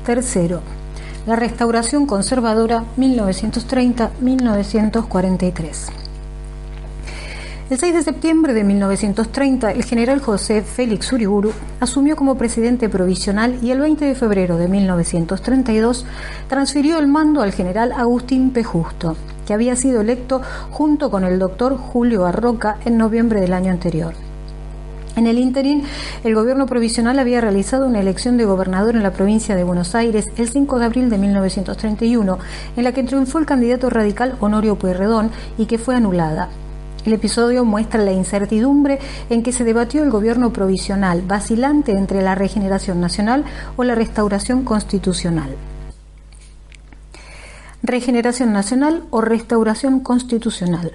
Tercero, la Restauración Conservadora 1930-1943. El 6 de septiembre de 1930, el general José Félix Uriburu asumió como presidente provisional y el 20 de febrero de 1932 transfirió el mando al general Agustín P. Justo, que había sido electo junto con el doctor Julio Arroca en noviembre del año anterior. En el ínterin, el gobierno provisional había realizado una elección de gobernador en la provincia de Buenos Aires el 5 de abril de 1931, en la que triunfó el candidato radical Honorio Pueyrredón y que fue anulada. El episodio muestra la incertidumbre en que se debatió el gobierno provisional, vacilante entre la regeneración nacional o la restauración constitucional. Regeneración nacional o restauración constitucional.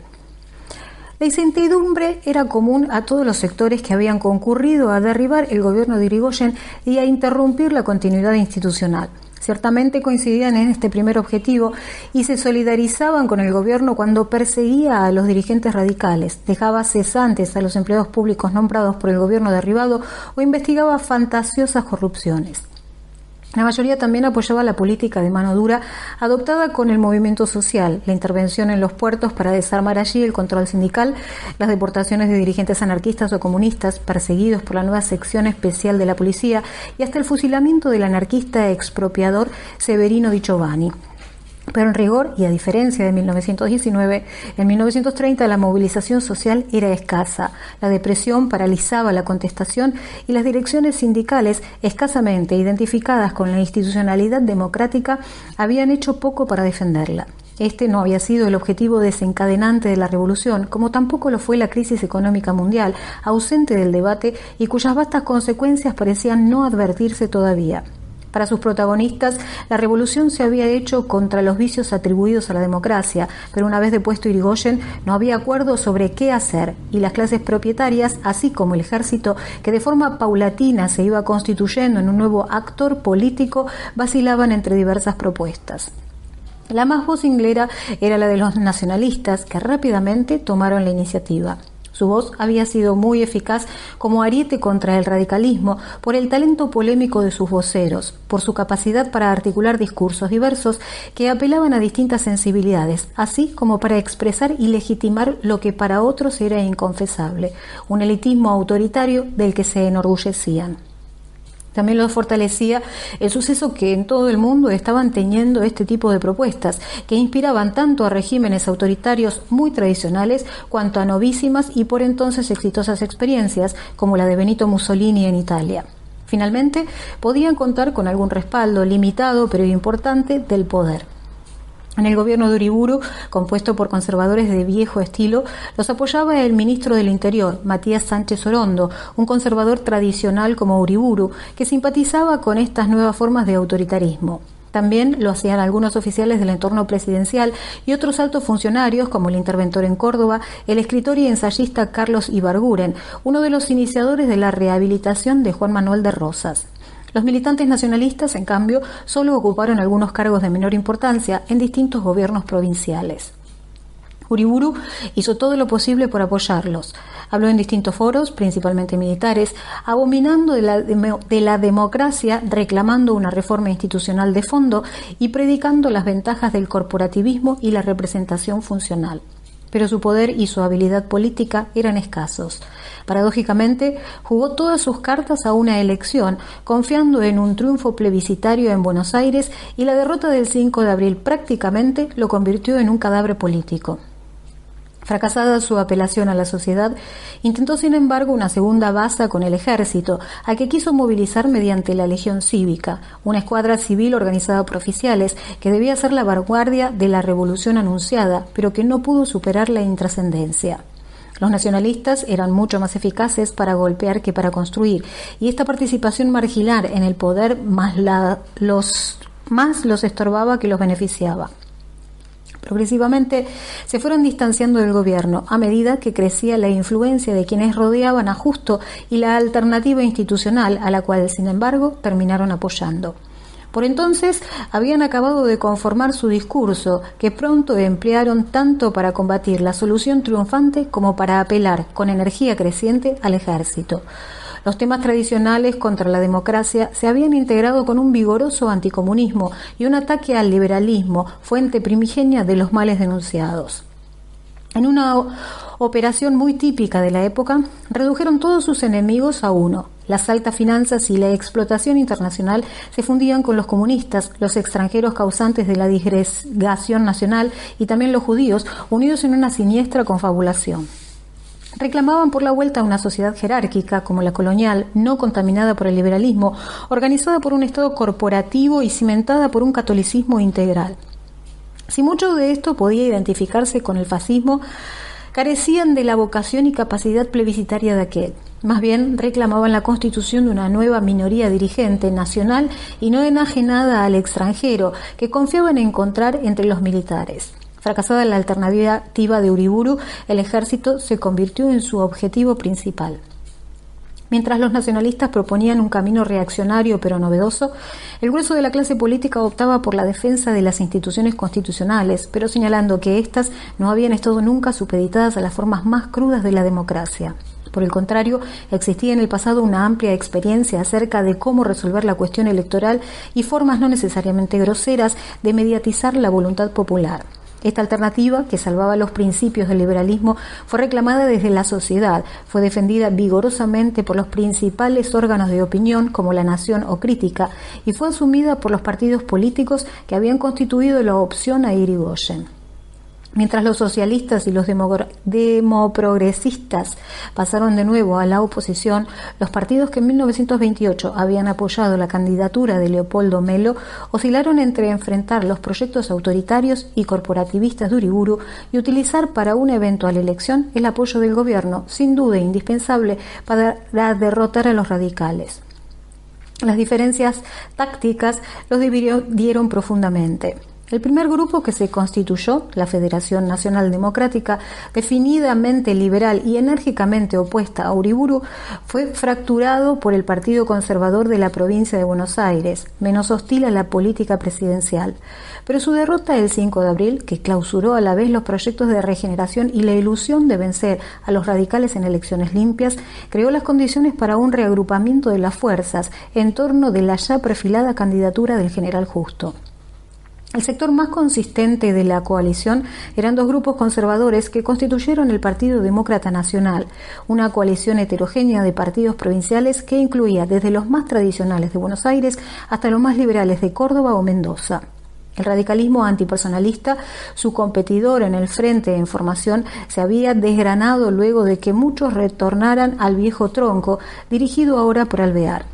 La incertidumbre era común a todos los sectores que habían concurrido a derribar el gobierno de Irigoyen y a interrumpir la continuidad institucional. Ciertamente coincidían en este primer objetivo y se solidarizaban con el gobierno cuando perseguía a los dirigentes radicales, dejaba cesantes a los empleados públicos nombrados por el gobierno derribado o investigaba fantasiosas corrupciones. La mayoría también apoyaba la política de mano dura adoptada con el movimiento social, la intervención en los puertos para desarmar allí el control sindical, las deportaciones de dirigentes anarquistas o comunistas perseguidos por la nueva sección especial de la policía y hasta el fusilamiento del anarquista expropiador Severino Di Giovanni. Pero en rigor, y a diferencia de 1919, en 1930 la movilización social era escasa, la depresión paralizaba la contestación y las direcciones sindicales, escasamente identificadas con la institucionalidad democrática, habían hecho poco para defenderla. Este no había sido el objetivo desencadenante de la revolución, como tampoco lo fue la crisis económica mundial, ausente del debate y cuyas vastas consecuencias parecían no advertirse todavía. Para sus protagonistas, la revolución se había hecho contra los vicios atribuidos a la democracia, pero una vez depuesto Irigoyen no había acuerdo sobre qué hacer, y las clases propietarias, así como el ejército, que de forma paulatina se iba constituyendo en un nuevo actor político, vacilaban entre diversas propuestas. La más vocinglera era la de los nacionalistas, que rápidamente tomaron la iniciativa. Su voz había sido muy eficaz como ariete contra el radicalismo por el talento polémico de sus voceros, por su capacidad para articular discursos diversos que apelaban a distintas sensibilidades, así como para expresar y legitimar lo que para otros era inconfesable, un elitismo autoritario del que se enorgullecían. También lo fortalecía el suceso que en todo el mundo estaban teniendo este tipo de propuestas, que inspiraban tanto a regímenes autoritarios muy tradicionales cuanto a novísimas y por entonces exitosas experiencias como la de Benito Mussolini en Italia. Finalmente, podían contar con algún respaldo limitado pero importante del poder. En el gobierno de Uriburu, compuesto por conservadores de viejo estilo, los apoyaba el ministro del Interior, Matías Sánchez Orondo, un conservador tradicional como Uriburu, que simpatizaba con estas nuevas formas de autoritarismo. También lo hacían algunos oficiales del entorno presidencial y otros altos funcionarios, como el interventor en Córdoba, el escritor y ensayista Carlos Ibarguren, uno de los iniciadores de la rehabilitación de Juan Manuel de Rosas. Los militantes nacionalistas, en cambio, solo ocuparon algunos cargos de menor importancia en distintos gobiernos provinciales. Uriburu hizo todo lo posible por apoyarlos. Habló en distintos foros, principalmente militares, abominando de la democracia, reclamando una reforma institucional de fondo y predicando las ventajas del corporativismo y la representación funcional. Pero su poder y su habilidad política eran escasos. Paradójicamente, jugó todas sus cartas a una elección, confiando en un triunfo plebiscitario en Buenos Aires, y la derrota del 5 de abril prácticamente lo convirtió en un cadáver político. Fracasada su apelación a la sociedad, intentó sin embargo una segunda baza con el ejército, al que quiso movilizar mediante la Legión Cívica, una escuadra civil organizada por oficiales que debía ser la vanguardia de la revolución anunciada, pero que no pudo superar la intrascendencia. Los nacionalistas eran mucho más eficaces para golpear que para construir, y esta participación marginal en el poder más los estorbaba que los beneficiaba. Progresivamente se fueron distanciando del gobierno a medida que crecía la influencia de quienes rodeaban a Justo y la alternativa institucional a la cual, sin embargo, terminaron apoyando. Por entonces habían acabado de conformar su discurso, que pronto emplearon tanto para combatir la solución triunfante como para apelar con energía creciente al ejército. Los temas tradicionales contra la democracia se habían integrado con un vigoroso anticomunismo y un ataque al liberalismo, fuente primigenia de los males denunciados. En una operación muy típica de la época, redujeron todos sus enemigos a uno. Las altas finanzas y la explotación internacional se fundían con los comunistas, los extranjeros causantes de la disgregación nacional y también los judíos, unidos en una siniestra confabulación. Reclamaban por la vuelta a una sociedad jerárquica como la colonial, no contaminada por el liberalismo, organizada por un Estado corporativo y cimentada por un catolicismo integral. Si mucho de esto podía identificarse con el fascismo, carecían de la vocación y capacidad plebiscitaria de aquel. Más bien reclamaban la constitución de una nueva minoría dirigente nacional y no enajenada al extranjero, que confiaban en encontrar entre los militares. Fracasada la alternativa de Uriburu, el ejército se convirtió en su objetivo principal. Mientras los nacionalistas proponían un camino reaccionario pero novedoso, el grueso de la clase política optaba por la defensa de las instituciones constitucionales, pero señalando que éstas no habían estado nunca supeditadas a las formas más crudas de la democracia. Por el contrario, existía en el pasado una amplia experiencia acerca de cómo resolver la cuestión electoral y formas no necesariamente groseras de mediatizar la voluntad popular. Esta alternativa, que salvaba los principios del liberalismo, fue reclamada desde la sociedad, fue defendida vigorosamente por los principales órganos de opinión como La Nación o Crítica y fue asumida por los partidos políticos que habían constituido la opción a Irigoyen. Mientras los socialistas y los demoprogresistas pasaron de nuevo a la oposición, los partidos que en 1928 habían apoyado la candidatura de Leopoldo Melo oscilaron entre enfrentar los proyectos autoritarios y corporativistas de Uriburu y utilizar para una eventual elección el apoyo del gobierno, sin duda indispensable para derrotar a los radicales. Las diferencias tácticas los dividieron profundamente. El primer grupo que se constituyó, la Federación Nacional Democrática, definidamente liberal y enérgicamente opuesta a Uriburu, fue fracturado por el Partido Conservador de la provincia de Buenos Aires, menos hostil a la política presidencial. Pero su derrota el 5 de abril, que clausuró a la vez los proyectos de regeneración y la ilusión de vencer a los radicales en elecciones limpias, creó las condiciones para un reagrupamiento de las fuerzas en torno de la ya perfilada candidatura del general Justo. El sector más consistente de la coalición eran dos grupos conservadores que constituyeron el Partido Demócrata Nacional, una coalición heterogénea de partidos provinciales que incluía desde los más tradicionales de Buenos Aires hasta los más liberales de Córdoba o Mendoza. El radicalismo antipersonalista, su competidor en el frente en formación, se había desgranado luego de que muchos retornaran al viejo tronco, dirigido ahora por Alvear.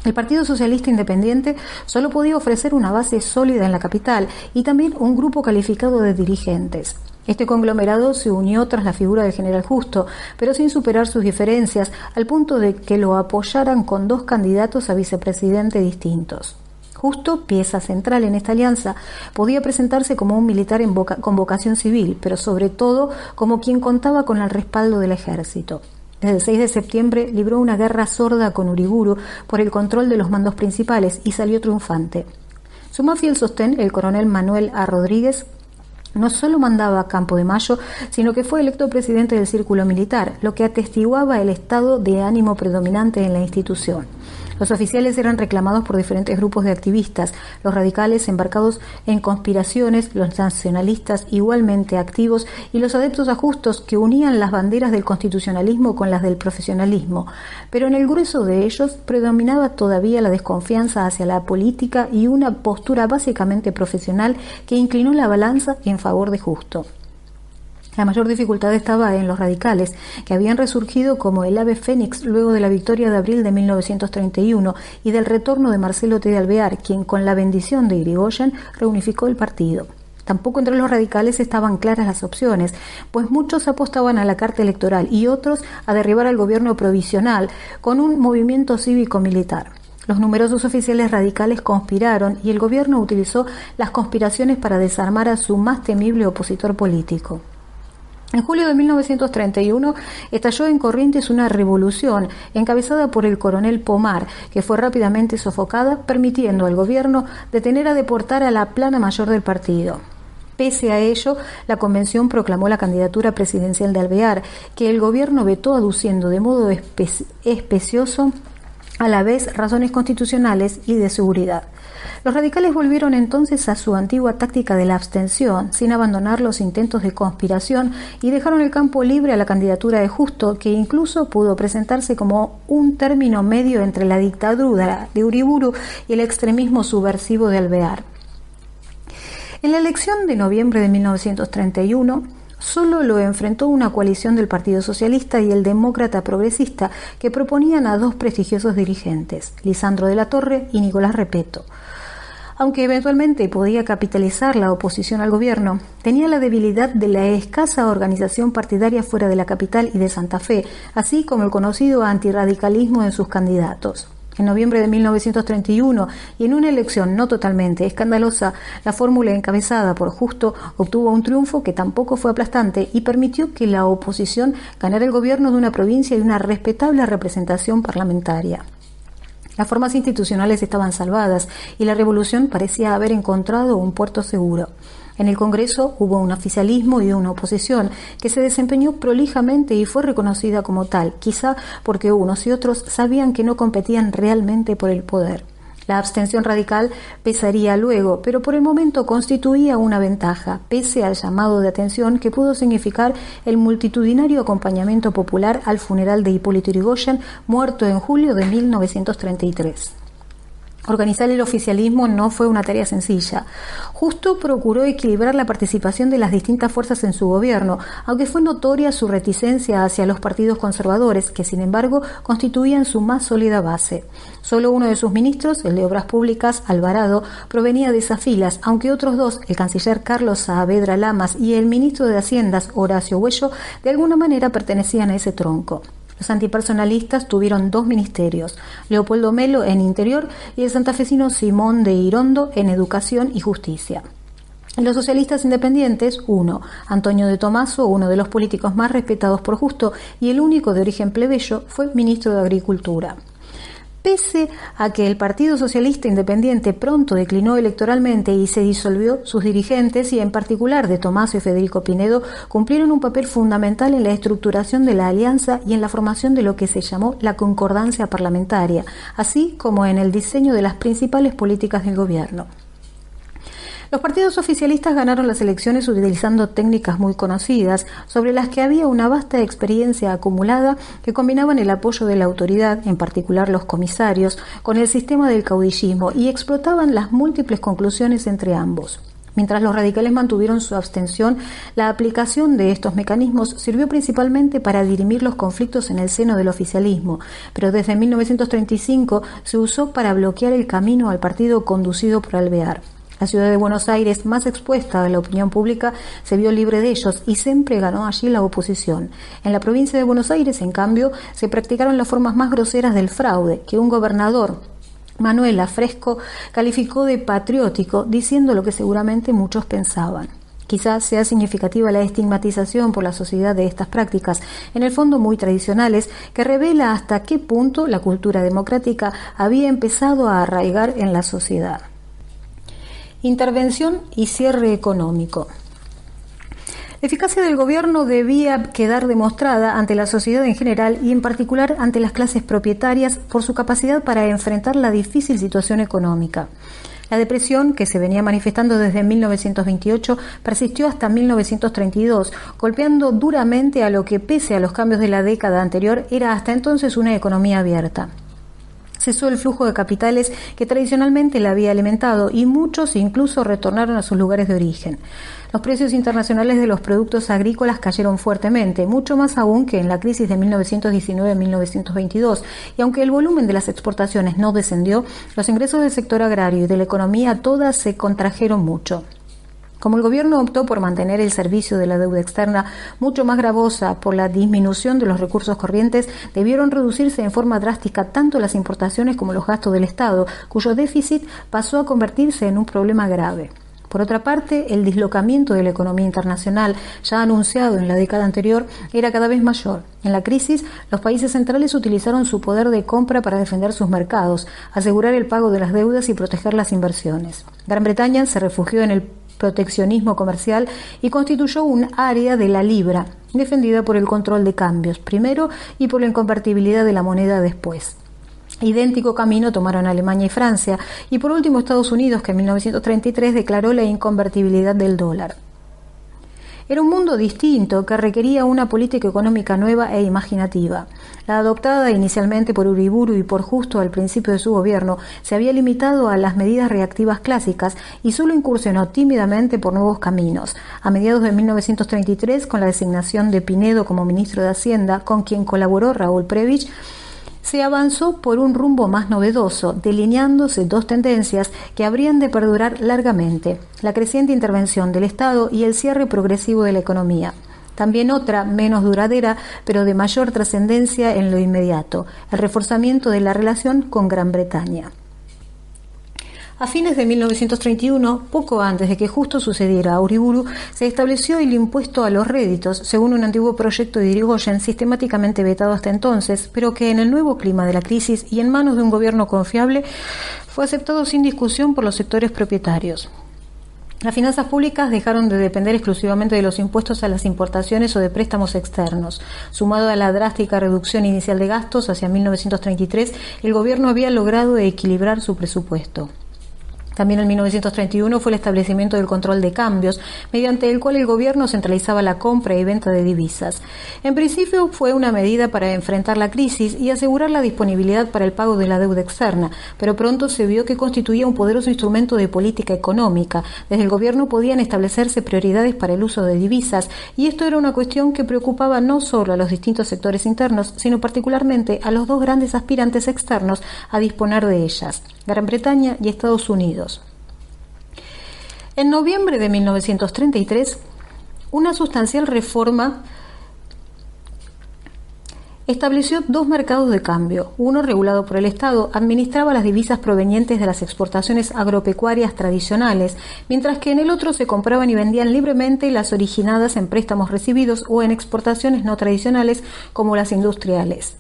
El Partido Socialista Independiente solo podía ofrecer una base sólida en la capital y también un grupo calificado de dirigentes. Este conglomerado se unió tras la figura del general Justo, pero sin superar sus diferencias, al punto de que lo apoyaran con dos candidatos a vicepresidente distintos. Justo, pieza central en esta alianza, podía presentarse como un militar con vocación civil, pero sobre todo como quien contaba con el respaldo del ejército. Desde el 6 de septiembre libró una guerra sorda con Uriburu por el control de los mandos principales y salió triunfante. Su más fiel sostén, el coronel Manuel A. Rodríguez, no solo mandaba a Campo de Mayo, sino que fue electo presidente del Círculo Militar, lo que atestiguaba el estado de ánimo predominante en la institución. Los oficiales eran reclamados por diferentes grupos de activistas, los radicales embarcados en conspiraciones, los nacionalistas igualmente activos y los adeptos a Justos que unían las banderas del constitucionalismo con las del profesionalismo. Pero en el grueso de ellos predominaba todavía la desconfianza hacia la política y una postura básicamente profesional que inclinó la balanza en favor de Justo. La mayor dificultad estaba en los radicales, que habían resurgido como el ave fénix luego de la victoria de abril de 1931 y del retorno de Marcelo T. de Alvear, quien con la bendición de Irigoyen reunificó el partido. Tampoco entre los radicales estaban claras las opciones, pues muchos apostaban a la carta electoral y otros a derribar al gobierno provisional con un movimiento cívico-militar. Los numerosos oficiales radicales conspiraron y el gobierno utilizó las conspiraciones para desarmar a su más temible opositor político. En julio de 1931 estalló en Corrientes una revolución encabezada por el coronel Pomar, que fue rápidamente sofocada, permitiendo al gobierno detener a deportar a la plana mayor del partido. Pese a ello, la convención proclamó la candidatura presidencial de Alvear, que el gobierno vetó aduciendo de modo especioso a la vez razones constitucionales y de seguridad. Los radicales volvieron entonces a su antigua táctica de la abstención, sin abandonar los intentos de conspiración, y dejaron el campo libre a la candidatura de Justo, que incluso pudo presentarse como un término medio entre la dictadura de Uriburu y el extremismo subversivo de Alvear. En la elección de noviembre de 1931, solo lo enfrentó una coalición del Partido Socialista y el Demócrata Progresista, que proponían a dos prestigiosos dirigentes, Lisandro de la Torre y Nicolás Repetto. Aunque eventualmente podía capitalizar la oposición al gobierno, tenía la debilidad de la escasa organización partidaria fuera de la capital y de Santa Fe, así como el conocido antirradicalismo en sus candidatos. En noviembre de 1931, y en una elección no totalmente escandalosa, la fórmula encabezada por Justo obtuvo un triunfo que tampoco fue aplastante y permitió que la oposición ganara el gobierno de una provincia y una respetable representación parlamentaria. Las formas institucionales estaban salvadas y la revolución parecía haber encontrado un puerto seguro. En el Congreso hubo un oficialismo y una oposición que se desempeñó prolijamente y fue reconocida como tal, quizá porque unos y otros sabían que no competían realmente por el poder. La abstención radical pesaría luego, pero por el momento constituía una ventaja, pese al llamado de atención que pudo significar el multitudinario acompañamiento popular al funeral de Hipólito Yrigoyen, muerto en julio de 1933. Organizar el oficialismo no fue una tarea sencilla. Justo procuró equilibrar la participación de las distintas fuerzas en su gobierno, aunque fue notoria su reticencia hacia los partidos conservadores, que sin embargo constituían su más sólida base. Solo uno de sus ministros, el de Obras Públicas, Alvarado, provenía de esas filas, aunque otros dos, el canciller Carlos Saavedra Lamas y el ministro de Haciendas, Horacio Huello, de alguna manera pertenecían a ese tronco. Los antipersonalistas tuvieron dos ministerios, Leopoldo Melo en Interior y el santafesino Simón de Irondo en Educación y Justicia. En los socialistas independientes, uno, Antonio de Tomaso, uno de los políticos más respetados por Justo y el único de origen plebeyo, fue ministro de Agricultura. Pese a que el Partido Socialista Independiente pronto declinó electoralmente y se disolvió, sus dirigentes, y en particular de Tomaso y Federico Pinedo, cumplieron un papel fundamental en la estructuración de la alianza y en la formación de lo que se llamó la concordancia parlamentaria, así como en el diseño de las principales políticas del gobierno. Los partidos oficialistas ganaron las elecciones utilizando técnicas muy conocidas, sobre las que había una vasta experiencia acumulada, que combinaban el apoyo de la autoridad, en particular los comisarios, con el sistema del caudillismo y explotaban las múltiples conclusiones entre ambos. Mientras los radicales mantuvieron su abstención, la aplicación de estos mecanismos sirvió principalmente para dirimir los conflictos en el seno del oficialismo, pero desde 1935 se usó para bloquear el camino al partido conducido por Alvear. La ciudad de Buenos Aires, más expuesta a la opinión pública, se vio libre de ellos y siempre ganó allí la oposición. En la provincia de Buenos Aires, en cambio, se practicaron las formas más groseras del fraude, que un gobernador, Manuel Afresco, calificó de patriótico, diciendo lo que seguramente muchos pensaban. Quizás sea significativa la estigmatización por la sociedad de estas prácticas, en el fondo muy tradicionales, que revela hasta qué punto la cultura democrática había empezado a arraigar en la sociedad. Intervención y cierre económico. La eficacia del gobierno debía quedar demostrada ante la sociedad en general y en particular ante las clases propietarias por su capacidad para enfrentar la difícil situación económica. La depresión, que se venía manifestando desde 1928, persistió hasta 1932, golpeando duramente a lo que, pese a los cambios de la década anterior, era hasta entonces una economía abierta. Cesó el flujo de capitales que tradicionalmente la había alimentado y muchos incluso retornaron a sus lugares de origen. Los precios internacionales de los productos agrícolas cayeron fuertemente, mucho más aún que en la crisis de 1919-1922, y aunque el volumen de las exportaciones no descendió, los ingresos del sector agrario y de la economía todas se contrajeron mucho. Como el gobierno optó por mantener el servicio de la deuda externa mucho más gravosa por la disminución de los recursos corrientes, debieron reducirse en forma drástica tanto las importaciones como los gastos del Estado, cuyo déficit pasó a convertirse en un problema grave. Por otra parte, el dislocamiento de la economía internacional, ya anunciado en la década anterior, era cada vez mayor. En la crisis, los países centrales utilizaron su poder de compra para defender sus mercados, asegurar el pago de las deudas y proteger las inversiones. Gran Bretaña se refugió en el proteccionismo comercial y constituyó un área de la libra, defendida por el control de cambios primero y por la inconvertibilidad de la moneda después. Idéntico camino tomaron Alemania y Francia, y por último Estados Unidos, que en 1933 declaró la inconvertibilidad del dólar. Era un mundo distinto que requería una política económica nueva e imaginativa. La adoptada inicialmente por Uriburu y por Justo al principio de su gobierno se había limitado a las medidas reactivas clásicas y solo incursionó tímidamente por nuevos caminos. A mediados de 1933, con la designación de Pinedo como ministro de Hacienda, con quien colaboró Raúl Prebisch, se avanzó por un rumbo más novedoso, delineándose dos tendencias que habrían de perdurar largamente: la creciente intervención del Estado y el cierre progresivo de la economía. También otra, menos duradera, pero de mayor trascendencia en lo inmediato: el reforzamiento de la relación con Gran Bretaña. A fines de 1931, poco antes de que justo sucediera a Uriburu, se estableció el impuesto a los réditos, según un antiguo proyecto de Irigoyen sistemáticamente vetado hasta entonces, pero que en el nuevo clima de la crisis y en manos de un gobierno confiable fue aceptado sin discusión por los sectores propietarios. Las finanzas públicas dejaron de depender exclusivamente de los impuestos a las importaciones o de préstamos externos. Sumado a la drástica reducción inicial de gastos hacia 1933, el gobierno había logrado equilibrar su presupuesto. También en 1931 fue el establecimiento del control de cambios, mediante el cual el gobierno centralizaba la compra y venta de divisas. En principio fue una medida para enfrentar la crisis y asegurar la disponibilidad para el pago de la deuda externa, pero pronto se vio que constituía un poderoso instrumento de política económica. Desde el gobierno podían establecerse prioridades para el uso de divisas, y esto era una cuestión que preocupaba no solo a los distintos sectores internos, sino particularmente a los dos grandes aspirantes externos a disponer de ellas: Gran Bretaña y Estados Unidos. En noviembre de 1933, una sustancial reforma estableció dos mercados de cambio. Uno, regulado por el Estado, administraba las divisas provenientes de las exportaciones agropecuarias tradicionales, mientras que en el otro se compraban y vendían libremente las originadas en préstamos recibidos o en exportaciones no tradicionales como las industriales.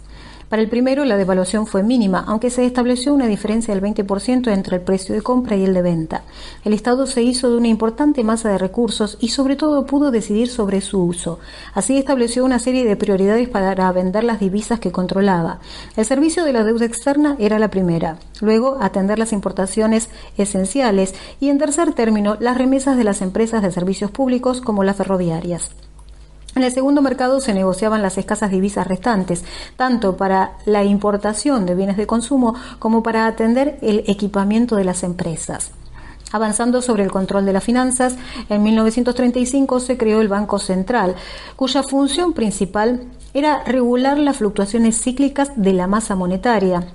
Para el primero, la devaluación fue mínima, aunque se estableció una diferencia del 20% entre el precio de compra y el de venta. El Estado se hizo de una importante masa de recursos y sobre todo pudo decidir sobre su uso. Así estableció una serie de prioridades para vender las divisas que controlaba. El servicio de la deuda externa era la primera, luego atender las importaciones esenciales y, en tercer término, las remesas de las empresas de servicios públicos como las ferroviarias. En el segundo mercado se negociaban las escasas divisas restantes, tanto para la importación de bienes de consumo como para atender el equipamiento de las empresas. Avanzando sobre el control de las finanzas, en 1935 se creó el Banco Central, cuya función principal era regular las fluctuaciones cíclicas de la masa monetaria,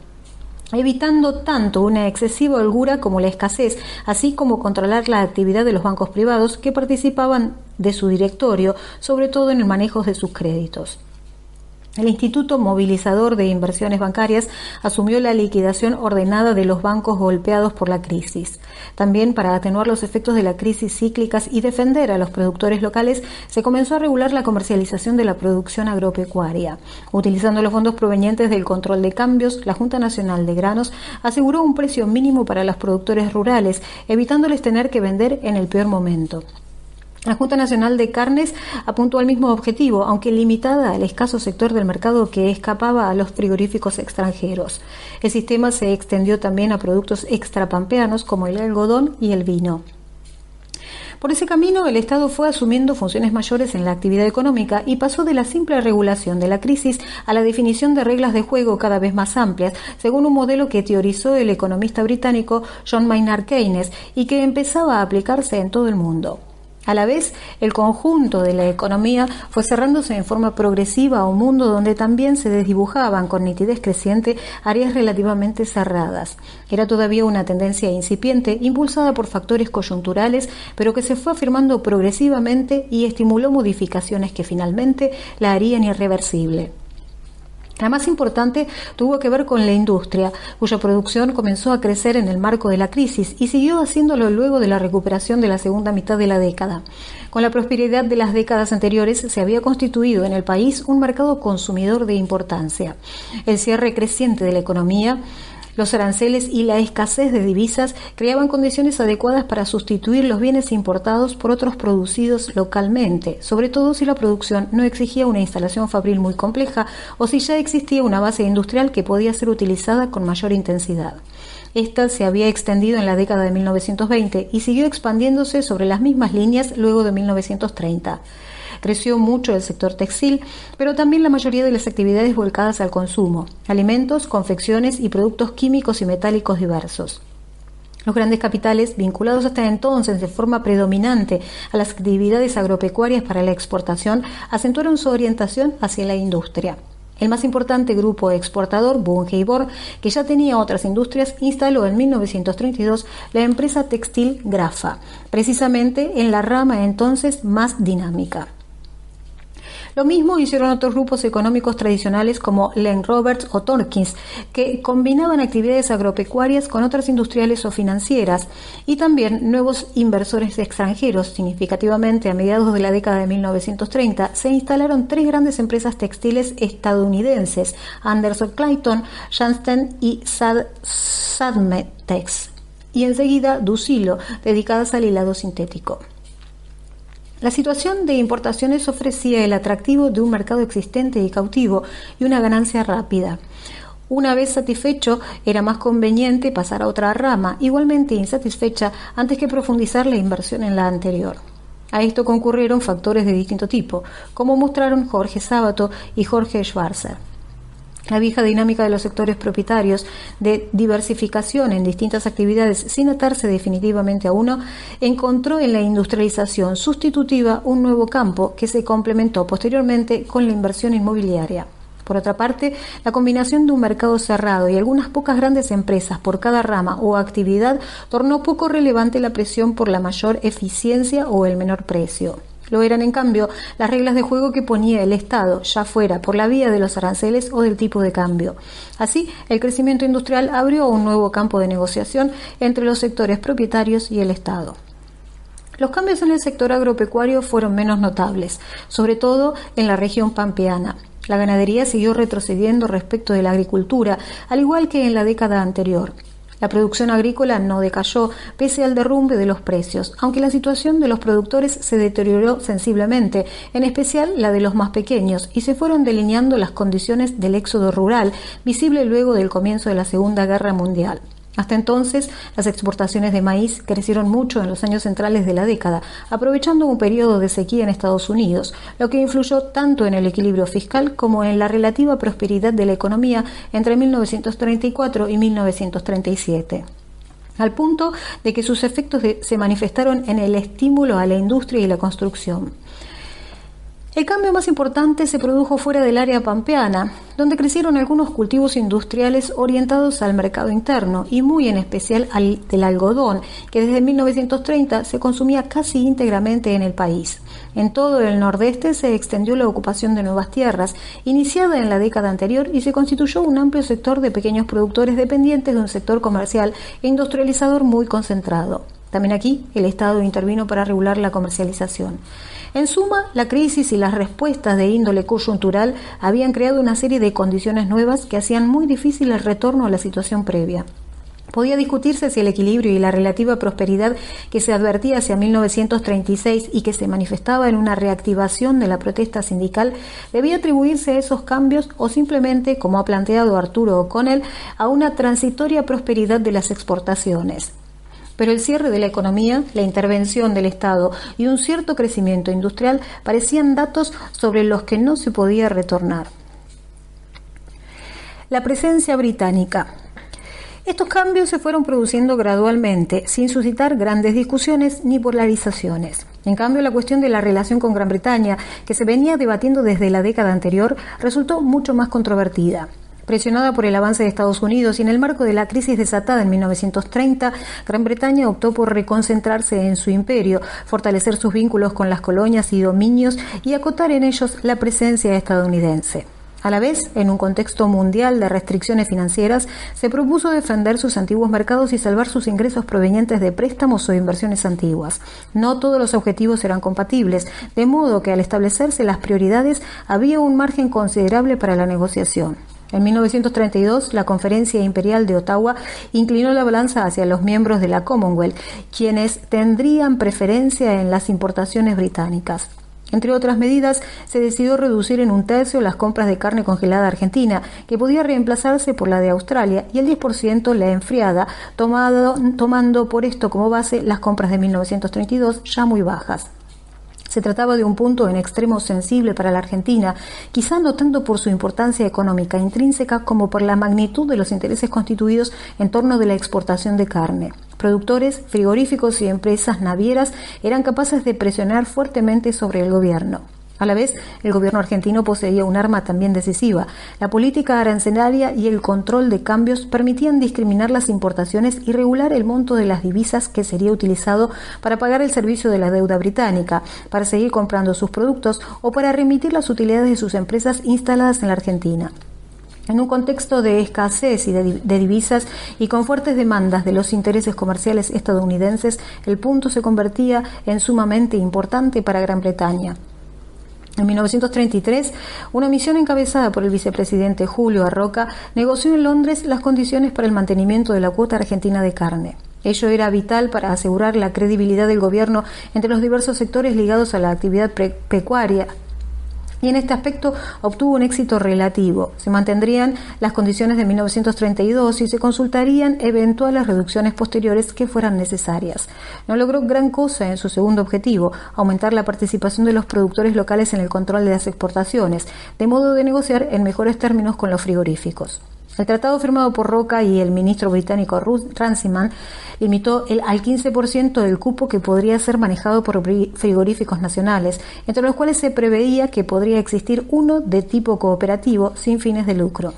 evitando tanto una excesiva holgura como la escasez, así como controlar la actividad de los bancos privados que participaban de su directorio, sobre todo en el manejo de sus créditos. El Instituto Movilizador de Inversiones Bancarias asumió la liquidación ordenada de los bancos golpeados por la crisis. También, para atenuar los efectos de la crisis cíclicas y defender a los productores locales, se comenzó a regular la comercialización de la producción agropecuaria. Utilizando los fondos provenientes del control de cambios, la Junta Nacional de Granos aseguró un precio mínimo para los productores rurales, evitándoles tener que vender en el peor momento. La Junta Nacional de Carnes apuntó al mismo objetivo, aunque limitada al escaso sector del mercado que escapaba a los frigoríficos extranjeros. El sistema se extendió también a productos extrapampeanos como el algodón y el vino. Por ese camino, el Estado fue asumiendo funciones mayores en la actividad económica y pasó de la simple regulación de la crisis a la definición de reglas de juego cada vez más amplias, según un modelo que teorizó el economista británico John Maynard Keynes y que empezaba a aplicarse en todo el mundo. A la vez, el conjunto de la economía fue cerrándose en forma progresiva a un mundo donde también se desdibujaban con nitidez creciente áreas relativamente cerradas. Era todavía una tendencia incipiente, impulsada por factores coyunturales, pero que se fue afirmando progresivamente y estimuló modificaciones que finalmente la harían irreversible. La más importante tuvo que ver con la industria, cuya producción comenzó a crecer en el marco de la crisis y siguió haciéndolo luego de la recuperación de la segunda mitad de la década. Con la prosperidad de las décadas anteriores se había constituido en el país un mercado consumidor de importancia. El cierre creciente de la economía Los aranceles y la escasez de divisas creaban condiciones adecuadas para sustituir los bienes importados por otros producidos localmente, sobre todo si la producción no exigía una instalación fabril muy compleja o si ya existía una base industrial que podía ser utilizada con mayor intensidad. Esta se había extendido en la década de 1920 y siguió expandiéndose sobre las mismas líneas luego de 1930. Creció mucho el sector textil, pero también la mayoría de las actividades volcadas al consumo, alimentos, confecciones y productos químicos y metálicos diversos. Los grandes capitales, vinculados hasta entonces de forma predominante a las actividades agropecuarias para la exportación, acentuaron su orientación hacia la industria. El más importante grupo exportador, Bunge y Bor, que ya tenía otras industrias, instaló en 1932 la empresa textil Grafa, precisamente en la rama entonces más dinámica. Lo mismo hicieron otros grupos económicos tradicionales como Len Roberts o Torkins, que combinaban actividades agropecuarias con otras industriales o financieras, y también nuevos inversores extranjeros. Significativamente, a mediados de la década de 1930, se instalaron 3 grandes empresas textiles estadounidenses, Anderson Clayton, Janssen y Sadmetex, y enseguida Dusilo, dedicadas al hilado sintético. La situación de importaciones ofrecía el atractivo de un mercado existente y cautivo y una ganancia rápida. Una vez satisfecho, era más conveniente pasar a otra rama, igualmente insatisfecha, antes que profundizar la inversión en la anterior. A esto concurrieron factores de distinto tipo, como mostraron Jorge Sábato y Jorge Schwarzer. La vieja dinámica de los sectores propietarios de diversificación en distintas actividades sin atarse definitivamente a uno, encontró en la industrialización sustitutiva un nuevo campo que se complementó posteriormente con la inversión inmobiliaria. Por otra parte, la combinación de un mercado cerrado y algunas pocas grandes empresas por cada rama o actividad tornó poco relevante la presión por la mayor eficiencia o el menor precio. Lo eran, en cambio, las reglas de juego que ponía el Estado, ya fuera por la vía de los aranceles o del tipo de cambio. Así, el crecimiento industrial abrió un nuevo campo de negociación entre los sectores propietarios y el Estado. Los cambios en el sector agropecuario fueron menos notables, sobre todo en la región pampeana. La ganadería siguió retrocediendo respecto de la agricultura, al igual que en la década anterior. La producción agrícola no decayó pese al derrumbe de los precios, aunque la situación de los productores se deterioró sensiblemente, en especial la de los más pequeños, y se fueron delineando las condiciones del éxodo rural, visible luego del comienzo de la Segunda Guerra Mundial. Hasta entonces, las exportaciones de maíz crecieron mucho en los años centrales de la década, aprovechando un periodo de sequía en Estados Unidos, lo que influyó tanto en el equilibrio fiscal como en la relativa prosperidad de la economía entre 1934 y 1937. Al punto de que sus efectos se manifestaron en el estímulo a la industria y la construcción. El cambio más importante se produjo fuera del área pampeana, donde crecieron algunos cultivos industriales orientados al mercado interno y muy en especial al del algodón, que desde 1930 se consumía casi íntegramente en el país. En todo el nordeste se extendió la ocupación de nuevas tierras, iniciada en la década anterior, y se constituyó un amplio sector de pequeños productores dependientes de un sector comercial e industrializador muy concentrado. También aquí el Estado intervino para regular la comercialización. En suma, la crisis y las respuestas de índole coyuntural habían creado una serie de condiciones nuevas que hacían muy difícil el retorno a la situación previa. Podía discutirse si el equilibrio y la relativa prosperidad que se advertía hacia 1936 y que se manifestaba en una reactivación de la protesta sindical debía atribuirse a esos cambios o simplemente, como ha planteado Arturo O'Connell, a una transitoria prosperidad de las exportaciones. Pero el cierre de la economía, la intervención del Estado y un cierto crecimiento industrial parecían datos sobre los que no se podía retornar. La presencia británica. Estos cambios se fueron produciendo gradualmente, sin suscitar grandes discusiones ni polarizaciones. En cambio, la cuestión de la relación con Gran Bretaña, que se venía debatiendo desde la década anterior, resultó mucho más controvertida. Presionada por el avance de Estados Unidos y en el marco de la crisis desatada en 1930, Gran Bretaña optó por reconcentrarse en su imperio, fortalecer sus vínculos con las colonias y dominios y acotar en ellos la presencia estadounidense. A la vez, en un contexto mundial de restricciones financieras, se propuso defender sus antiguos mercados y salvar sus ingresos provenientes de préstamos o inversiones antiguas. No todos los objetivos eran compatibles, de modo que al establecerse las prioridades había un margen considerable para la negociación. En 1932, la Conferencia Imperial de Ottawa inclinó la balanza hacia los miembros de la Commonwealth, quienes tendrían preferencia en las importaciones británicas. Entre otras medidas, se decidió reducir en 1/3 las compras de carne congelada argentina, que podía reemplazarse por la de Australia, y el 10% la enfriada, tomando por esto como base las compras de 1932, ya muy bajas. Se trataba de un punto en extremo sensible para la Argentina, quizá no tanto por su importancia económica intrínseca como por la magnitud de los intereses constituidos en torno de la exportación de carne. Productores, frigoríficos y empresas navieras eran capaces de presionar fuertemente sobre el gobierno. A la vez, el gobierno argentino poseía un arma también decisiva. La política arancelaria y el control de cambios permitían discriminar las importaciones y regular el monto de las divisas que sería utilizado para pagar el servicio de la deuda británica, para seguir comprando sus productos o para remitir las utilidades de sus empresas instaladas en la Argentina. En un contexto de escasez y de divisas y con fuertes demandas de los intereses comerciales estadounidenses, el punto se convertía en sumamente importante para Gran Bretaña. En 1933, una misión encabezada por el vicepresidente Julio Arroca negoció en Londres las condiciones para el mantenimiento de la cuota argentina de carne. Ello era vital para asegurar la credibilidad del gobierno entre los diversos sectores ligados a la actividad pecuaria, y en este aspecto obtuvo un éxito relativo. Se mantendrían las condiciones de 1932 y se consultarían eventuales reducciones posteriores que fueran necesarias. No logró gran cosa en su segundo objetivo, aumentar la participación de los productores locales en el control de las exportaciones, de modo de negociar en mejores términos con los frigoríficos. El tratado firmado por Roca y el ministro británico Runciman limitó al 15% del cupo que podría ser manejado por frigoríficos nacionales, entre los cuales se preveía que podría existir uno de tipo cooperativo sin fines de lucro.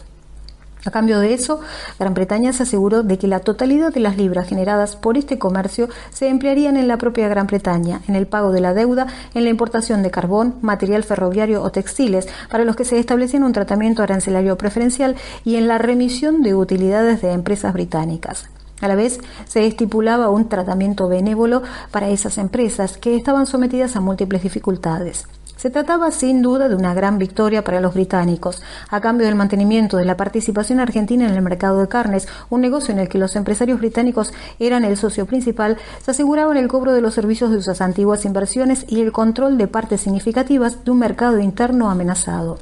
A cambio de eso, Gran Bretaña se aseguró de que la totalidad de las libras generadas por este comercio se emplearían en la propia Gran Bretaña, en el pago de la deuda, en la importación de carbón, material ferroviario o textiles, para los que se establecía un tratamiento arancelario preferencial, y en la remisión de utilidades de empresas británicas. A la vez, se estipulaba un tratamiento benévolo para esas empresas que estaban sometidas a múltiples dificultades. Se trataba sin duda de una gran victoria para los británicos. A cambio del mantenimiento de la participación argentina en el mercado de carnes, un negocio en el que los empresarios británicos eran el socio principal, se aseguraban el cobro de los servicios de sus antiguas inversiones y el control de partes significativas de un mercado interno amenazado.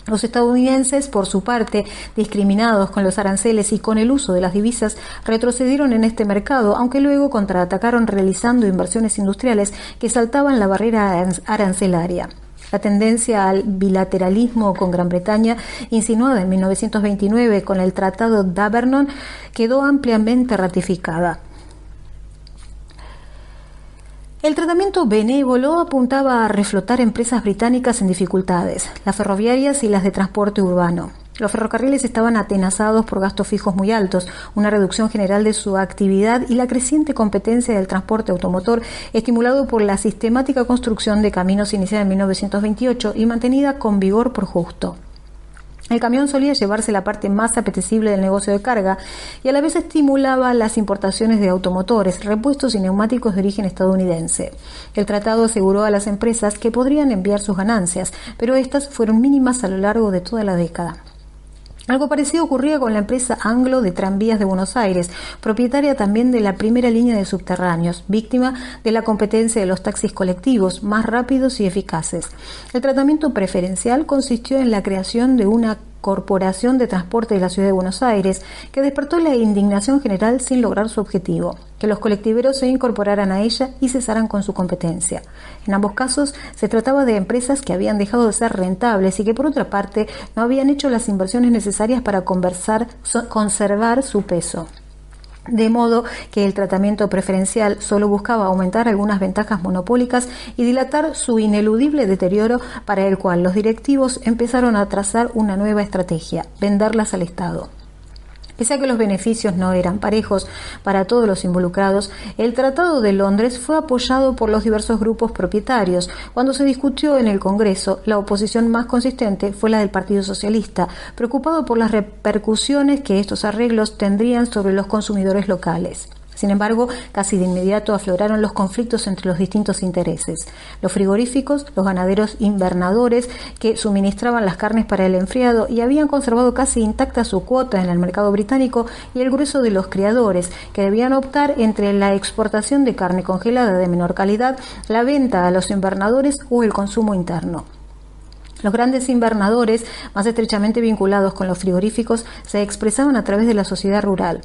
Los estadounidenses, por su parte, discriminados con los aranceles y con el uso de las divisas, retrocedieron en este mercado, aunque luego contraatacaron realizando inversiones industriales que saltaban la barrera arancelaria. La tendencia al bilateralismo con Gran Bretaña, insinuada en 1929 con el Tratado de Vernon, quedó ampliamente ratificada. El tratamiento benévolo apuntaba a reflotar empresas británicas en dificultades, las ferroviarias y las de transporte urbano. Los ferrocarriles estaban atenazados por gastos fijos muy altos, una reducción general de su actividad y la creciente competencia del transporte automotor, estimulado por la sistemática construcción de caminos iniciada en 1928 y mantenida con vigor por Justo. El camión solía llevarse la parte más apetecible del negocio de carga y a la vez estimulaba las importaciones de automotores, repuestos y neumáticos de origen estadounidense. El tratado aseguró a las empresas que podrían enviar sus ganancias, pero estas fueron mínimas a lo largo de toda la década. Algo parecido ocurría con la empresa Anglo de Tranvías de Buenos Aires, propietaria también de la primera línea de subterráneos, víctima de la competencia de los taxis colectivos, más rápidos y eficaces. El tratamiento preferencial consistió en la creación de una Corporación de Transporte de la Ciudad de Buenos Aires, que despertó la indignación general sin lograr su objetivo, que los colectiveros se incorporaran a ella y cesaran con su competencia. En ambos casos se trataba de empresas que habían dejado de ser rentables y que por otra parte no habían hecho las inversiones necesarias para conservar su peso. De modo que el tratamiento preferencial solo buscaba aumentar algunas ventajas monopólicas y dilatar su ineludible deterioro, para el cual los directivos empezaron a trazar una nueva estrategia: venderlas al Estado. Pese a que los beneficios no eran parejos para todos los involucrados, el Tratado de Londres fue apoyado por los diversos grupos propietarios. Cuando se discutió en el Congreso, la oposición más consistente fue la del Partido Socialista, preocupado por las repercusiones que estos arreglos tendrían sobre los consumidores locales. Sin embargo, casi de inmediato afloraron los conflictos entre los distintos intereses. Los frigoríficos, los ganaderos invernadores que suministraban las carnes para el enfriado y habían conservado casi intacta su cuota en el mercado británico, y el grueso de los criadores, que debían optar entre la exportación de carne congelada de menor calidad, la venta a los invernadores o el consumo interno. Los grandes invernadores, más estrechamente vinculados con los frigoríficos, se expresaban a través de la sociedad rural.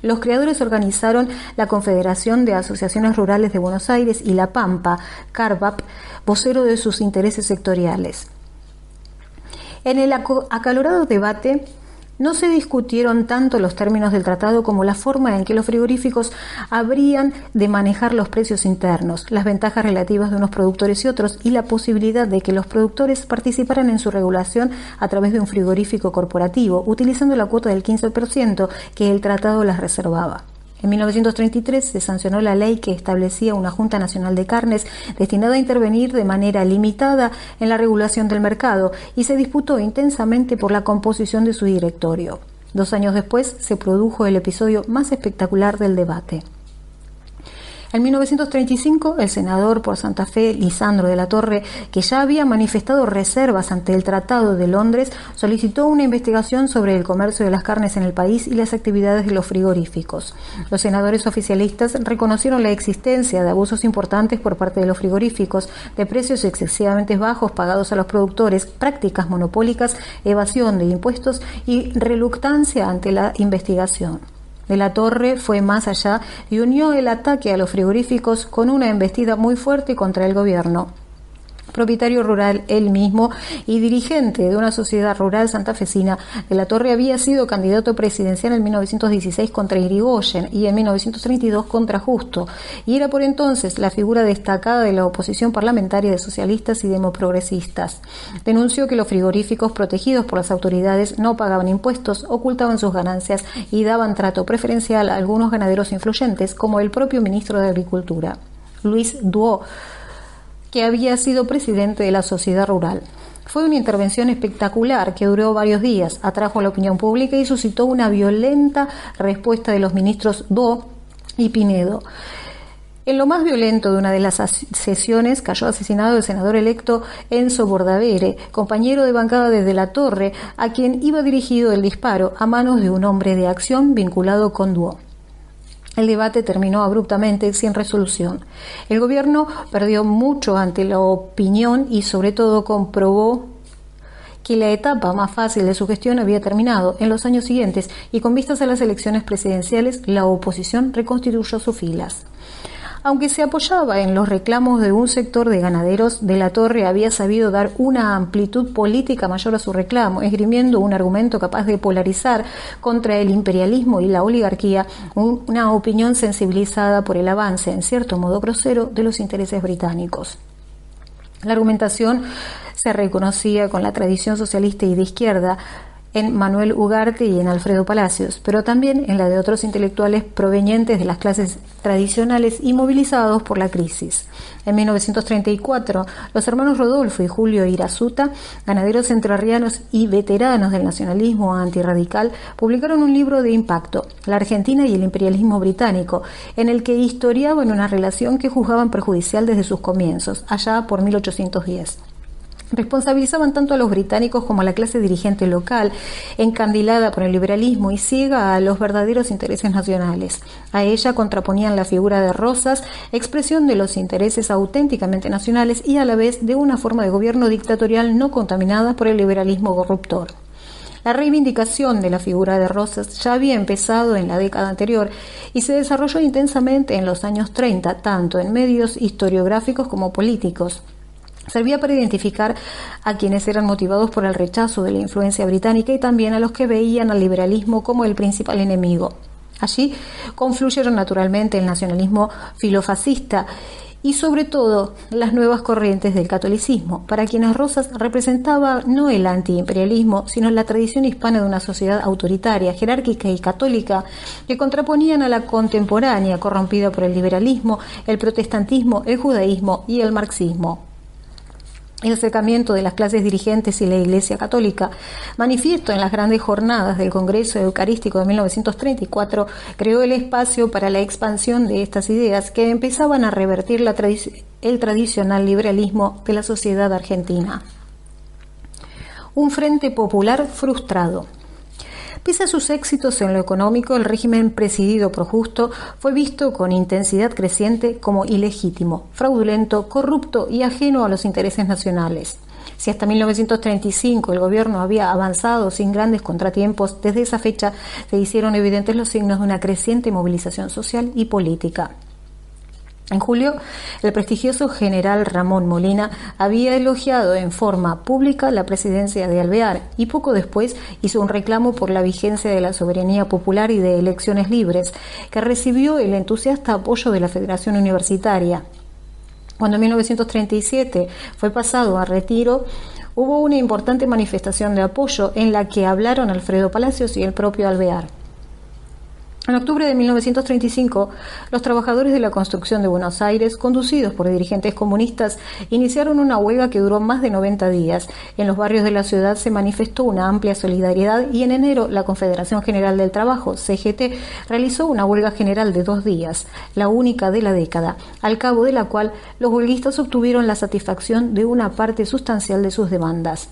Los criadores organizaron la Confederación de Asociaciones Rurales de Buenos Aires y La Pampa, CARVAP, vocero de sus intereses sectoriales. En el acalorado debate no se discutieron tanto los términos del tratado como la forma en que los frigoríficos habrían de manejar los precios internos, las ventajas relativas de unos productores y otros, y la posibilidad de que los productores participaran en su regulación a través de un frigorífico corporativo, utilizando la cuota del 15% que el tratado les reservaba. En 1933 se sancionó la ley que establecía una Junta Nacional de Carnes destinada a intervenir de manera limitada en la regulación del mercado, y se disputó intensamente por la composición de su directorio. 2 años después se produjo el episodio más espectacular del debate. En 1935, el senador por Santa Fe, Lisandro de la Torre, que ya había manifestado reservas ante el Tratado de Londres, solicitó una investigación sobre el comercio de las carnes en el país y las actividades de los frigoríficos. Los senadores oficialistas reconocieron la existencia de abusos importantes por parte de los frigoríficos, de precios excesivamente bajos pagados a los productores, prácticas monopólicas, evasión de impuestos y reluctancia ante la investigación. De la Torre fue más allá y unió el ataque a los frigoríficos con una embestida muy fuerte contra el gobierno. Propietario rural él mismo y dirigente de una sociedad rural santafesina, de la Torre había sido candidato presidencial en 1916 contra Irigoyen y en 1932 contra Justo, y era por entonces la figura destacada de la oposición parlamentaria de socialistas y demoprogresistas. Denunció que los frigoríficos, protegidos por las autoridades, no pagaban impuestos, ocultaban sus ganancias y daban trato preferencial a algunos ganaderos influyentes, como el propio ministro de Agricultura, Luis Duo, que había sido presidente de la sociedad rural. Fue una intervención espectacular que duró varios días, atrajo a la opinión pública y suscitó una violenta respuesta de los ministros Duo y Pinedo. En lo más violento de una de las sesiones cayó asesinado el senador electo Enzo Bordavere, compañero de bancada desde la Torre, a quien iba dirigido el disparo a manos de un hombre de acción vinculado con Duo. El debate terminó abruptamente, sin resolución. El gobierno perdió mucho ante la opinión y sobre todo comprobó que la etapa más fácil de su gestión había terminado. En los años siguientes, y con vistas a las elecciones presidenciales, la oposición reconstituyó sus filas. Aunque se apoyaba en los reclamos de un sector de ganaderos, de la Torre había sabido dar una amplitud política mayor a su reclamo, esgrimiendo un argumento capaz de polarizar contra el imperialismo y la oligarquía, una opinión sensibilizada por el avance, en cierto modo grosero, de los intereses británicos. La argumentación se reconocía con la tradición socialista y de izquierda en Manuel Ugarte y en Alfredo Palacios, pero también en la de otros intelectuales provenientes de las clases tradicionales y movilizados por la crisis. En 1934, los hermanos Rodolfo y Julio Irazuta, ganaderos entrerrianos y veteranos del nacionalismo antirradical, publicaron un libro de impacto, La Argentina y el imperialismo británico, en el que historiaban una relación que juzgaban perjudicial desde sus comienzos, allá por 1810. Responsabilizaban tanto a los británicos como a la clase dirigente local, encandilada por el liberalismo y ciega a los verdaderos intereses nacionales. A ella contraponían la figura de Rosas, expresión de los intereses auténticamente nacionales y a la vez de una forma de gobierno dictatorial no contaminada por el liberalismo corruptor. La reivindicación de la figura de Rosas ya había empezado en la década anterior y se desarrolló intensamente en los años 30, tanto en medios historiográficos como políticos. Servía para identificar a quienes eran motivados por el rechazo de la influencia británica y también a los que veían al liberalismo como el principal enemigo. Allí confluyeron naturalmente el nacionalismo filofascista y sobre todo las nuevas corrientes del catolicismo, para quienes Rosas representaba no el antiimperialismo, sino la tradición hispana de una sociedad autoritaria, jerárquica y católica, que contraponían a la contemporánea, corrompida por el liberalismo, el protestantismo, el judaísmo y el marxismo. El acercamiento de las clases dirigentes y la Iglesia Católica, manifiesto en las grandes jornadas del Congreso Eucarístico de 1934, creó el espacio para la expansión de estas ideas que empezaban a revertir el tradicional liberalismo de la sociedad argentina. Un frente popular frustrado. Pese a sus éxitos en lo económico, el régimen presidido por Justo fue visto con intensidad creciente como ilegítimo, fraudulento, corrupto y ajeno a los intereses nacionales. Si hasta 1935 el gobierno había avanzado sin grandes contratiempos, desde esa fecha se hicieron evidentes los signos de una creciente movilización social y política. En julio, el prestigioso general Ramón Molina había elogiado en forma pública la presidencia de Alvear y poco después hizo un reclamo por la vigencia de la soberanía popular y de elecciones libres, que recibió el entusiasta apoyo de la Federación Universitaria. Cuando en 1937 fue pasado a retiro, hubo una importante manifestación de apoyo en la que hablaron Alfredo Palacios y el propio Alvear. En octubre de 1935, los trabajadores de la construcción de Buenos Aires, conducidos por dirigentes comunistas, iniciaron una huelga que duró más de 90 días. En los barrios de la ciudad se manifestó una amplia solidaridad y en enero la Confederación General del Trabajo, CGT, realizó una huelga general de 2 días, la única de la década, al cabo de la cual los huelguistas obtuvieron la satisfacción de una parte sustancial de sus demandas.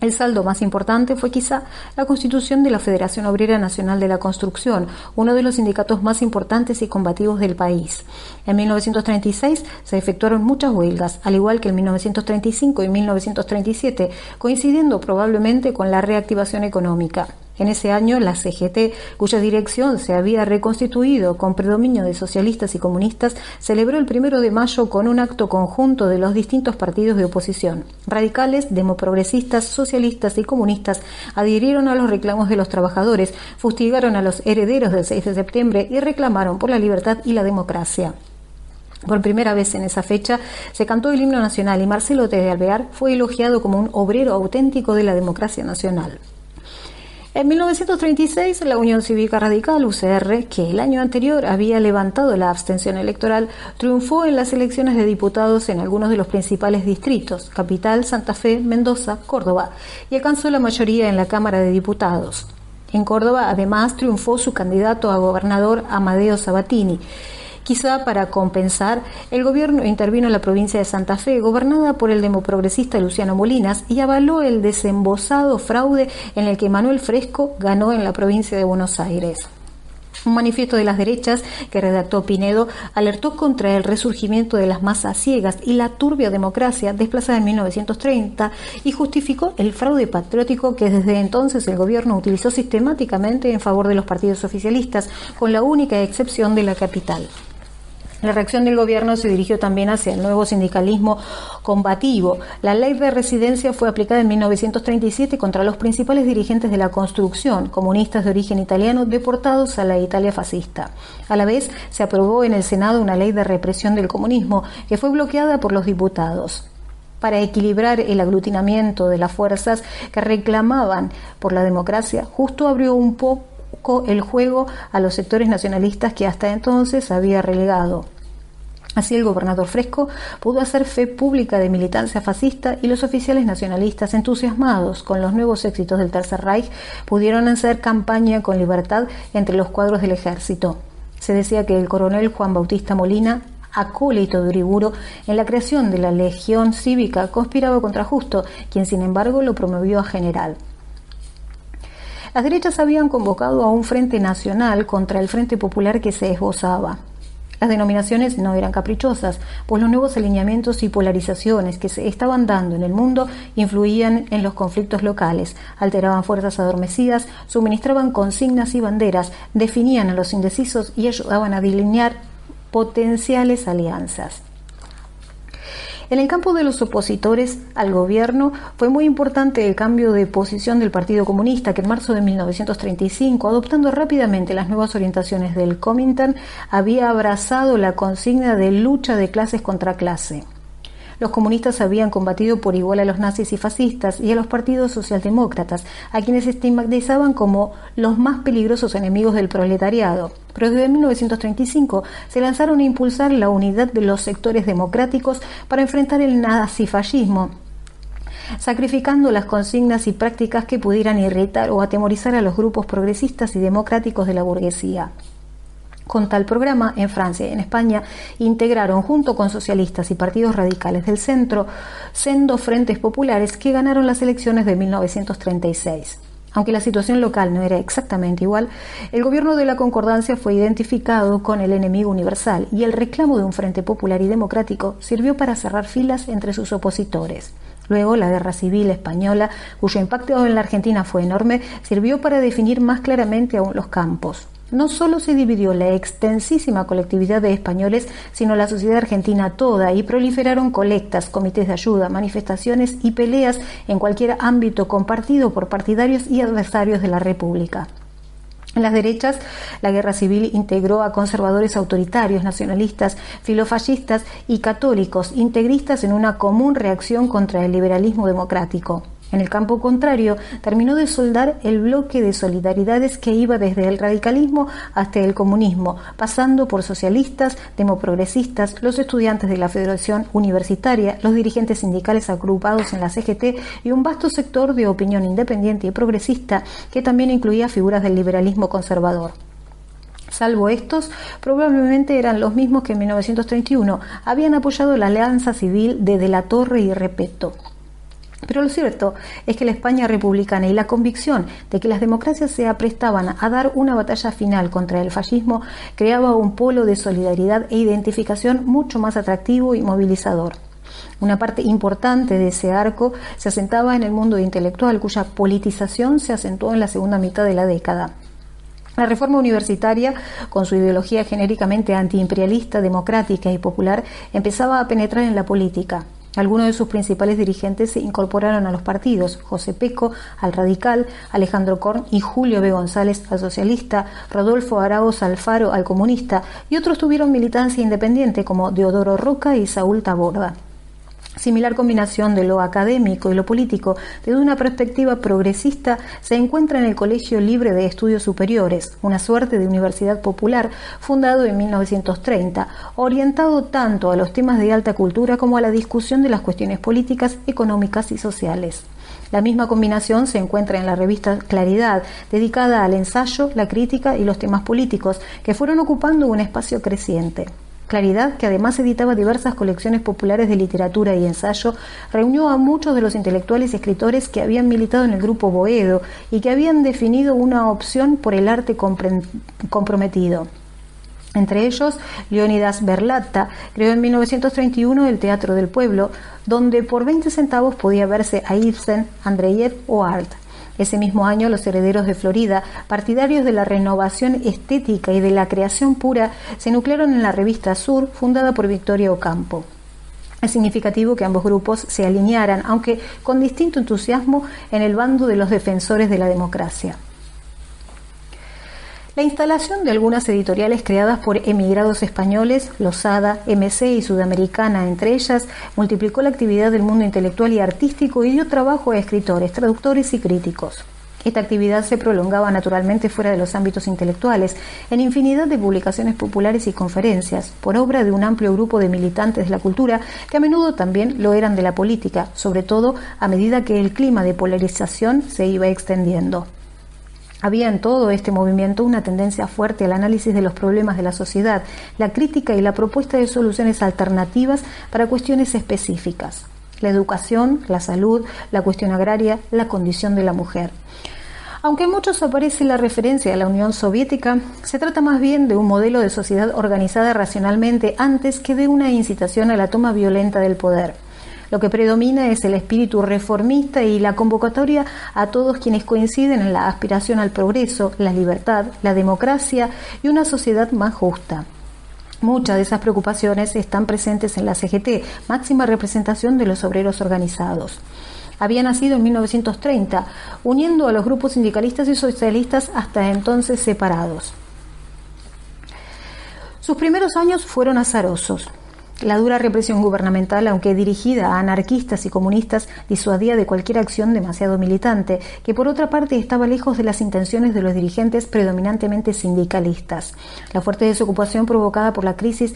El saldo más importante fue quizá la constitución de la Federación Obrera Nacional de la Construcción, uno de los sindicatos más importantes y combativos del país. En 1936 se efectuaron muchas huelgas, al igual que en 1935 y 1937, coincidiendo probablemente con la reactivación económica. En ese año, la CGT, cuya dirección se había reconstituido con predominio de socialistas y comunistas, celebró el 1 de mayo con un acto conjunto de los distintos partidos de oposición. Radicales, demoprogresistas, socialistas y comunistas adhirieron a los reclamos de los trabajadores, fustigaron a los herederos del 6 de septiembre y reclamaron por la libertad y la democracia. Por primera vez en esa fecha se cantó el himno nacional y Marcelo T. de Alvear fue elogiado como un obrero auténtico de la democracia nacional. En 1936, la Unión Cívica Radical, UCR, que el año anterior había levantado la abstención electoral, triunfó en las elecciones de diputados en algunos de los principales distritos, Capital, Santa Fe, Mendoza, Córdoba, y alcanzó la mayoría en la Cámara de Diputados. En Córdoba, además, triunfó su candidato a gobernador Amadeo Sabatini. Quizá para compensar, el gobierno intervino en la provincia de Santa Fe, gobernada por el demoprogresista Luciano Molinas, y avaló el desembosado fraude en el que Manuel Fresco ganó en la provincia de Buenos Aires. Un manifiesto de las derechas que redactó Pinedo alertó contra el resurgimiento de las masas ciegas y la turbia democracia desplazada en 1930 y justificó el fraude patriótico que desde entonces el gobierno utilizó sistemáticamente en favor de los partidos oficialistas, con la única excepción de la Capital. La reacción del gobierno se dirigió también hacia el nuevo sindicalismo combativo. La ley de residencia fue aplicada en 1937 contra los principales dirigentes de la construcción, comunistas de origen italiano deportados a la Italia fascista. A la vez, se aprobó en el Senado una ley de represión del comunismo que fue bloqueada por los diputados. Para equilibrar el aglutinamiento de las fuerzas que reclamaban por la democracia, Justo abrió un poco el juego a los sectores nacionalistas que hasta entonces había relegado. Así el gobernador Fresco pudo hacer fe pública de militancia fascista y los oficiales nacionalistas, entusiasmados con los nuevos éxitos del Tercer Reich, pudieron hacer campaña con libertad entre los cuadros del ejército. Se decía que el coronel Juan Bautista Molina, acólito de Uriburu en la creación de la Legión Cívica, conspiraba contra Justo, quien sin embargo lo promovió a general. Las derechas habían convocado a un frente nacional contra el Frente Popular que se esbozaba. Las denominaciones no eran caprichosas, pues los nuevos alineamientos y polarizaciones que se estaban dando en el mundo influían en los conflictos locales, alteraban fuerzas adormecidas, suministraban consignas y banderas, definían a los indecisos y ayudaban a delinear potenciales alianzas. En el campo de los opositores al gobierno fue muy importante el cambio de posición del Partido Comunista, que en marzo de 1935, adoptando rápidamente las nuevas orientaciones del Comintern, había abrazado la consigna de lucha de clases contra clase. los comunistas habían combatido por igual a los nazis y fascistas y a los partidos socialdemócratas, a quienes estigmatizaban como los más peligrosos enemigos del proletariado. Pero desde 1935 se lanzaron a impulsar la unidad de los sectores democráticos para enfrentar el nazifascismo, sacrificando las consignas y prácticas que pudieran irritar o atemorizar a los grupos progresistas y democráticos de la burguesía. Con tal programa, en Francia y en España integraron, junto con socialistas y partidos radicales del centro, sendos frentes populares que ganaron las elecciones de 1936. Aunque la situación local no era exactamente igual, el gobierno de la Concordancia fue identificado con el enemigo universal y el reclamo de un frente popular y democrático sirvió para cerrar filas entre sus opositores. Luego, la Guerra Civil Española, cuyo impacto en la Argentina fue enorme, sirvió para definir más claramente aún los campos. No solo se dividió la extensísima colectividad de españoles, sino la sociedad argentina toda, y proliferaron colectas, comités de ayuda, manifestaciones y peleas en cualquier ámbito compartido por partidarios y adversarios de la República. En las derechas, la guerra civil integró a conservadores autoritarios, nacionalistas, filofascistas y católicos, integristas en una común reacción contra el liberalismo democrático. En el campo contrario, terminó de soldar el bloque de solidaridades que iba desde el radicalismo hasta el comunismo, pasando por socialistas, demoprogresistas, los estudiantes de la Federación Universitaria, los dirigentes sindicales agrupados en la CGT y un vasto sector de opinión independiente y progresista que también incluía figuras del liberalismo conservador. Salvo estos, probablemente eran los mismos que en 1931 habían apoyado la alianza civil de la Torre y Repetto. Pero lo cierto es que la España republicana y la convicción de que las democracias se aprestaban a dar una batalla final contra el fascismo creaba un polo de solidaridad e identificación mucho más atractivo y movilizador. Una parte importante de ese arco se asentaba en el mundo intelectual, cuya politización se acentuó en la segunda mitad de la década. La reforma universitaria, con su ideología genéricamente antiimperialista, democrática y popular, empezaba a penetrar en la política. Algunos de sus principales dirigentes se incorporaron a los partidos: José Peco al radical, Alejandro Korn y Julio B. González al socialista, Rodolfo Araoz Alfaro al comunista, y otros tuvieron militancia independiente como Deodoro Roca y Saúl Taborda. Similar combinación de lo académico y lo político desde una perspectiva progresista se encuentra en el Colegio Libre de Estudios Superiores, una suerte de universidad popular fundado en 1930, orientado tanto a los temas de alta cultura como a la discusión de las cuestiones políticas, económicas y sociales. La misma combinación se encuentra en la revista Claridad, dedicada al ensayo, la crítica y los temas políticos, que fueron ocupando un espacio creciente. Claridad, que además editaba diversas colecciones populares de literatura y ensayo, reunió a muchos de los intelectuales y escritores que habían militado en el grupo Boedo y que habían definido una opción por el arte comprometido. Entre ellos, Leónidas Berlatta creó en 1931 el Teatro del Pueblo, donde por 20 centavos podía verse a Ibsen, Andreyev o Arlt. Ese mismo año, los herederos de Florida, partidarios de la renovación estética y de la creación pura, se nuclearon en la revista Sur, fundada por Victoria Ocampo. Es significativo que ambos grupos se alinearan, aunque con distinto entusiasmo, en el bando de los defensores de la democracia. La instalación de algunas editoriales creadas por emigrados españoles, Losada, MC y Sudamericana entre ellas, multiplicó la actividad del mundo intelectual y artístico y dio trabajo a escritores, traductores y críticos. Esta actividad se prolongaba naturalmente fuera de los ámbitos intelectuales, en infinidad de publicaciones populares y conferencias, por obra de un amplio grupo de militantes de la cultura que a menudo también lo eran de la política, sobre todo a medida que el clima de polarización se iba extendiendo. Había en todo este movimiento una tendencia fuerte al análisis de los problemas de la sociedad, la crítica y la propuesta de soluciones alternativas para cuestiones específicas: la educación, la salud, la cuestión agraria, la condición de la mujer. Aunque en muchos aparece la referencia a la Unión Soviética, se trata más bien de un modelo de sociedad organizada racionalmente antes que de una incitación a la toma violenta del poder. Lo que predomina es el espíritu reformista y la convocatoria a todos quienes coinciden en la aspiración al progreso, la libertad, la democracia y una sociedad más justa. Muchas de esas preocupaciones están presentes en la CGT, máxima representación de los obreros organizados. Había nacido en 1930, uniendo a los grupos sindicalistas y socialistas hasta entonces separados. Sus primeros años fueron azarosos. La dura represión gubernamental, aunque dirigida a anarquistas y comunistas, disuadía de cualquier acción demasiado militante, que por otra parte estaba lejos de las intenciones de los dirigentes predominantemente sindicalistas. La fuerte desocupación provocada por la crisis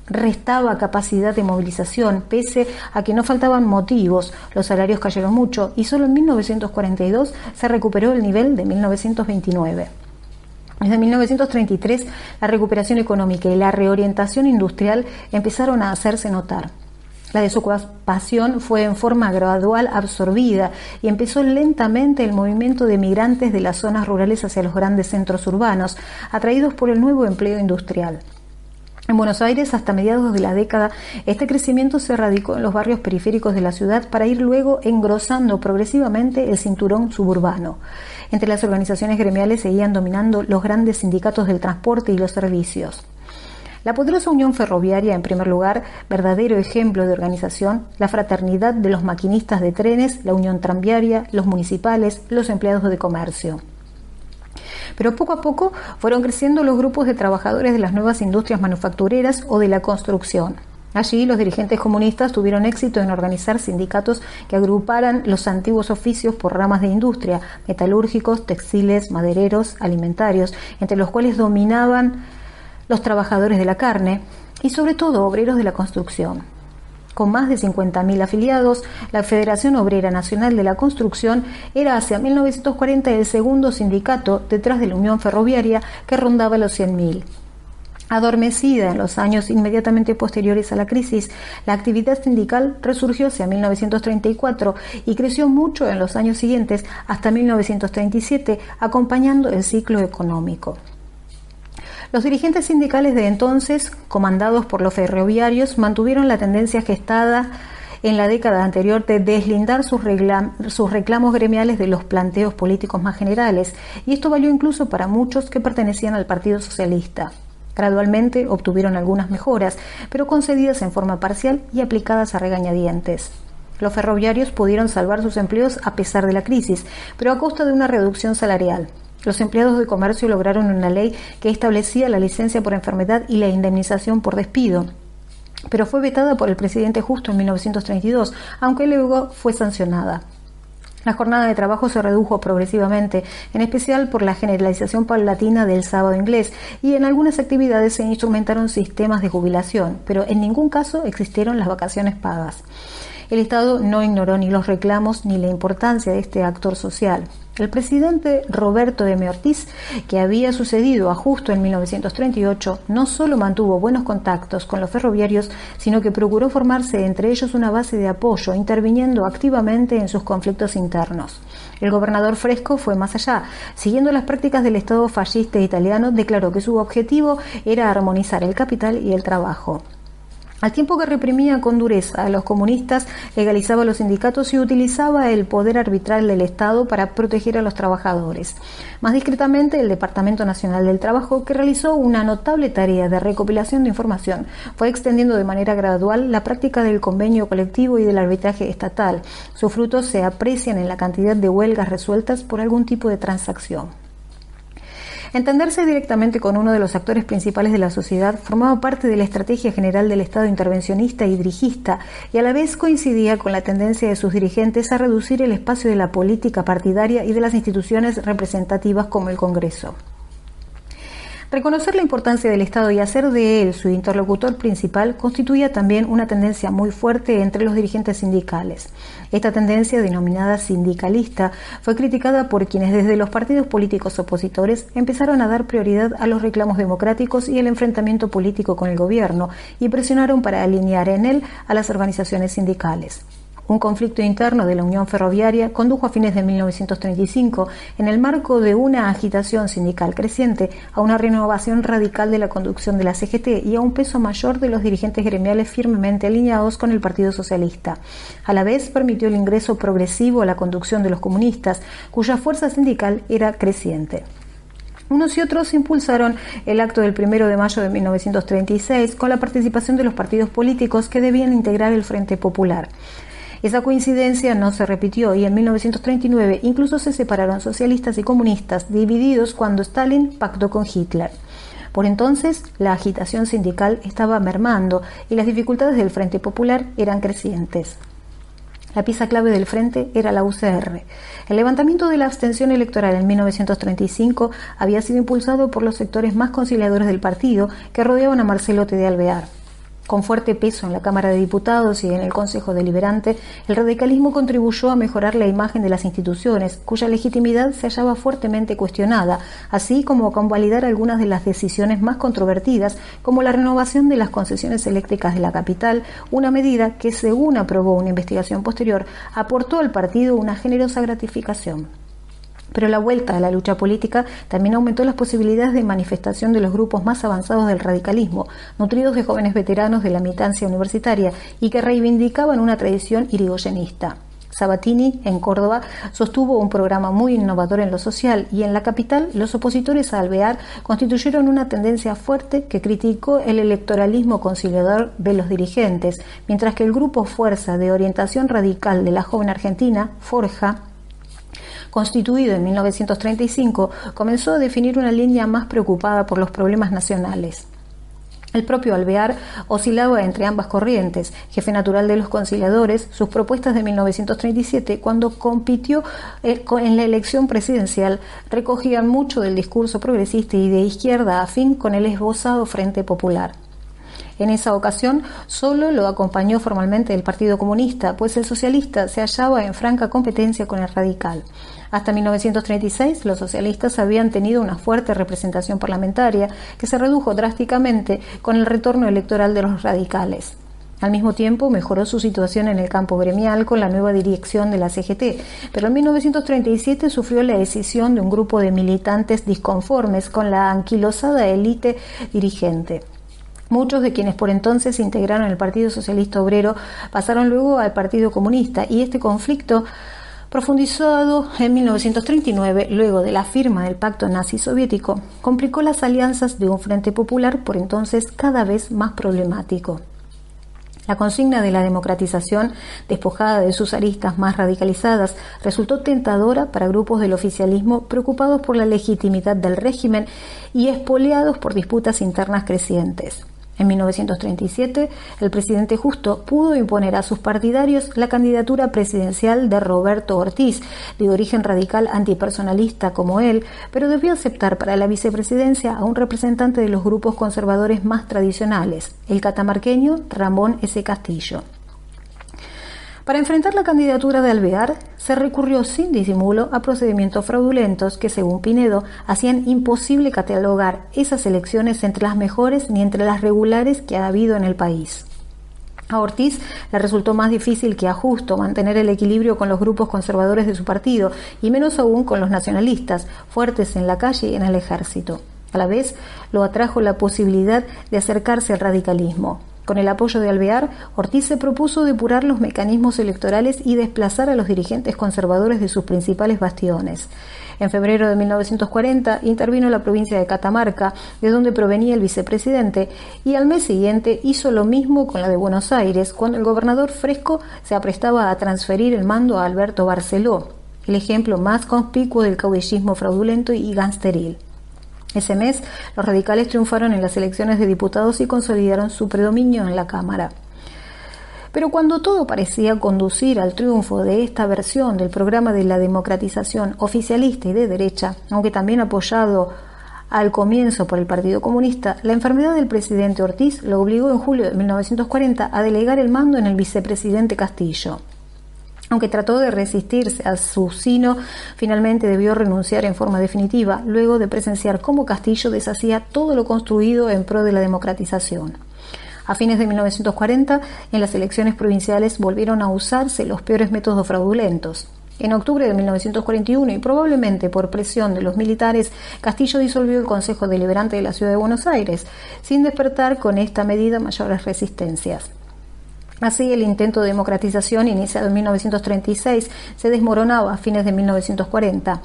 restaba capacidad de movilización, pese a que no faltaban motivos. Los salarios cayeron mucho y solo en 1942 se recuperó el nivel de 1929. Desde 1933, la recuperación económica y la reorientación industrial empezaron a hacerse notar. La desocupación fue en forma gradual absorbida y empezó lentamente el movimiento de migrantes de las zonas rurales hacia los grandes centros urbanos, atraídos por el nuevo empleo industrial. En Buenos Aires, hasta mediados de la década, este crecimiento se radicó en los barrios periféricos de la ciudad para ir luego engrosando progresivamente el cinturón suburbano. Entre las organizaciones gremiales seguían dominando los grandes sindicatos del transporte y los servicios. La poderosa Unión Ferroviaria, en primer lugar, verdadero ejemplo de organización, la Fraternidad de los Maquinistas de Trenes, la Unión Tranviaria, los municipales, los empleados de comercio. Pero poco a poco fueron creciendo los grupos de trabajadores de las nuevas industrias manufactureras o de la construcción. Allí los dirigentes comunistas tuvieron éxito en organizar sindicatos que agruparan los antiguos oficios por ramas de industria, metalúrgicos, textiles, madereros, alimentarios, entre los cuales dominaban los trabajadores de la carne y sobre todo obreros de la construcción. Con más de 50.000 afiliados, la Federación Obrera Nacional de la Construcción era hacia 1940 el segundo sindicato detrás de la Unión Ferroviaria, que rondaba los 100.000. Adormecida en los años inmediatamente posteriores a la crisis, la actividad sindical resurgió hacia 1934 y creció mucho en los años siguientes hasta 1937, acompañando el ciclo económico. Los dirigentes sindicales de entonces, comandados por los ferroviarios, mantuvieron la tendencia gestada en la década anterior de deslindar sus reclamos gremiales de los planteos políticos más generales, y esto valió incluso para muchos que pertenecían al Partido Socialista. Gradualmente obtuvieron algunas mejoras, pero concedidas en forma parcial y aplicadas a regañadientes. Los ferroviarios pudieron salvar sus empleos a pesar de la crisis, pero a costa de una reducción salarial. Los empleados de comercio lograron una ley que establecía la licencia por enfermedad y la indemnización por despido, pero fue vetada por el presidente Justo en 1932, aunque luego fue sancionada. La jornada de trabajo se redujo progresivamente, en especial por la generalización paulatina del sábado inglés, y en algunas actividades se instrumentaron sistemas de jubilación, pero en ningún caso existieron las vacaciones pagas. El Estado no ignoró ni los reclamos ni la importancia de este actor social. El presidente Roberto M. Ortiz, que había sucedido a Justo en 1938, no solo mantuvo buenos contactos con los ferroviarios, sino que procuró formarse entre ellos una base de apoyo, interviniendo activamente en sus conflictos internos. El gobernador Fresco fue más allá. Siguiendo las prácticas del Estado fascista italiano, declaró que su objetivo era armonizar el capital y el trabajo. Al tiempo que reprimía con dureza a los comunistas, legalizaba los sindicatos y utilizaba el poder arbitral del Estado para proteger a los trabajadores. Más discretamente, el Departamento Nacional del Trabajo, que realizó una notable tarea de recopilación de información, fue extendiendo de manera gradual la práctica del convenio colectivo y del arbitraje estatal. Sus frutos se aprecian en la cantidad de huelgas resueltas por algún tipo de transacción. Entenderse directamente con uno de los actores principales de la sociedad formaba parte de la estrategia general del Estado intervencionista y dirigista, y a la vez coincidía con la tendencia de sus dirigentes a reducir el espacio de la política partidaria y de las instituciones representativas como el Congreso. Reconocer la importancia del Estado y hacer de él su interlocutor principal constituía también una tendencia muy fuerte entre los dirigentes sindicales. Esta tendencia, denominada sindicalista, fue criticada por quienes desde los partidos políticos opositores empezaron a dar prioridad a los reclamos democráticos y el enfrentamiento político con el gobierno y presionaron para alinear en él a las organizaciones sindicales. Un conflicto interno de la Unión Ferroviaria condujo a fines de 1935, en el marco de una agitación sindical creciente, a una renovación radical de la conducción de la CGT y a un peso mayor de los dirigentes gremiales firmemente alineados con el Partido Socialista. A la vez, permitió el ingreso progresivo a la conducción de los comunistas, cuya fuerza sindical era creciente. Unos y otros impulsaron el acto del 1 de mayo de 1936 con la participación de los partidos políticos que debían integrar el Frente Popular. Esa coincidencia no se repitió y en 1939 incluso se separaron socialistas y comunistas, divididos cuando Stalin pactó con Hitler. Por entonces, la agitación sindical estaba mermando y las dificultades del Frente Popular eran crecientes. La pieza clave del frente era la UCR. El levantamiento de la abstención electoral en 1935 había sido impulsado por los sectores más conciliadores del partido que rodeaban a Marcelo T. de Alvear. Con fuerte peso en la Cámara de Diputados y en el Consejo Deliberante, el radicalismo contribuyó a mejorar la imagen de las instituciones, cuya legitimidad se hallaba fuertemente cuestionada, así como a convalidar algunas de las decisiones más controvertidas, como la renovación de las concesiones eléctricas de la capital, una medida que, según aprobó una investigación posterior, aportó al partido una generosa gratificación. Pero la vuelta a la lucha política también aumentó las posibilidades de manifestación de los grupos más avanzados del radicalismo, nutridos de jóvenes veteranos de la militancia universitaria y que reivindicaban una tradición irigoyenista. Sabatini, en Córdoba, sostuvo un programa muy innovador en lo social y en la capital los opositores a Alvear constituyeron una tendencia fuerte que criticó el electoralismo conciliador de los dirigentes, mientras que el grupo Fuerza de Orientación Radical de la Joven Argentina, Forja, constituido en 1935, comenzó a definir una línea más preocupada por los problemas nacionales. El propio Alvear oscilaba entre ambas corrientes, jefe natural de los conciliadores, sus propuestas de 1937, cuando compitió en la elección presidencial, recogían mucho del discurso progresista y de izquierda afín con el esbozado Frente Popular. En esa ocasión solo lo acompañó formalmente el Partido Comunista, pues el socialista se hallaba en franca competencia con el radical. Hasta 1936 los socialistas habían tenido una fuerte representación parlamentaria que se redujo drásticamente con el retorno electoral de los radicales. Al mismo tiempo mejoró su situación en el campo gremial con la nueva dirección de la CGT, pero en 1937 sufrió la escisión de un grupo de militantes disconformes con la anquilosada élite dirigente. Muchos de quienes por entonces integraron el Partido Socialista Obrero pasaron luego al Partido Comunista y este conflicto, profundizado en 1939, luego de la firma del pacto nazi-soviético, complicó las alianzas de un Frente Popular por entonces cada vez más problemático. La consigna de la democratización, despojada de sus aristas más radicalizadas, resultó tentadora para grupos del oficialismo preocupados por la legitimidad del régimen y espoleados por disputas internas crecientes. En 1937, el presidente Justo pudo imponer a sus partidarios la candidatura presidencial de Roberto Ortiz, de origen radical antipersonalista como él, pero debió aceptar para la vicepresidencia a un representante de los grupos conservadores más tradicionales, el catamarqueño Ramón S. Castillo. Para enfrentar la candidatura de Alvear, se recurrió sin disimulo a procedimientos fraudulentos que, según Pinedo, hacían imposible catalogar esas elecciones entre las mejores ni entre las regulares que ha habido en el país. A Ortiz le resultó más difícil que a Justo mantener el equilibrio con los grupos conservadores de su partido y menos aún con los nacionalistas, fuertes en la calle y en el ejército. A la vez, lo atrajo la posibilidad de acercarse al radicalismo. Con el apoyo de Alvear, Ortiz se propuso depurar los mecanismos electorales y desplazar a los dirigentes conservadores de sus principales bastiones. En febrero de 1940 intervino la provincia de Catamarca, de donde provenía el vicepresidente, y al mes siguiente hizo lo mismo con la de Buenos Aires, cuando el gobernador Fresco se aprestaba a transferir el mando a Alberto Barceló, el ejemplo más conspicuo del caudillismo fraudulento y gangsteril. Ese mes, los radicales triunfaron en las elecciones de diputados y consolidaron su predominio en la Cámara. Pero cuando todo parecía conducir al triunfo de esta versión del programa de la democratización oficialista y de derecha, aunque también apoyado al comienzo por el Partido Comunista, la enfermedad del presidente Ortiz lo obligó en julio de 1940 a delegar el mando en el vicepresidente Castillo. Aunque trató de resistirse a su sino, finalmente debió renunciar en forma definitiva, luego de presenciar cómo Castillo deshacía todo lo construido en pro de la democratización. A fines de 1940, en las elecciones provinciales volvieron a usarse los peores métodos fraudulentos. En octubre de 1941, y probablemente por presión de los militares, Castillo disolvió el Consejo Deliberante de la Ciudad de Buenos Aires, sin despertar con esta medida mayores resistencias. Así, el intento de democratización, iniciado en 1936, se desmoronaba a fines de 1940.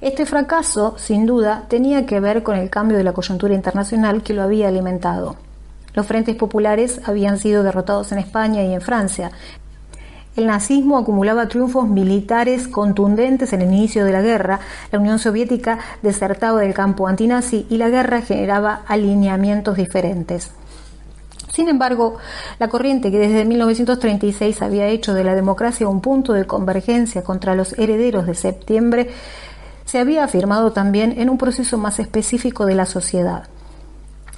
Este fracaso, sin duda, tenía que ver con el cambio de la coyuntura internacional que lo había alimentado. Los frentes populares habían sido derrotados en España y en Francia. El nazismo acumulaba triunfos militares contundentes en el inicio de la guerra, la Unión Soviética desertaba del campo antinazi y la guerra generaba alineamientos diferentes. Sin embargo, la corriente que desde 1936 había hecho de la democracia un punto de convergencia contra los herederos de septiembre, se había afirmado también en un proceso más específico de la sociedad.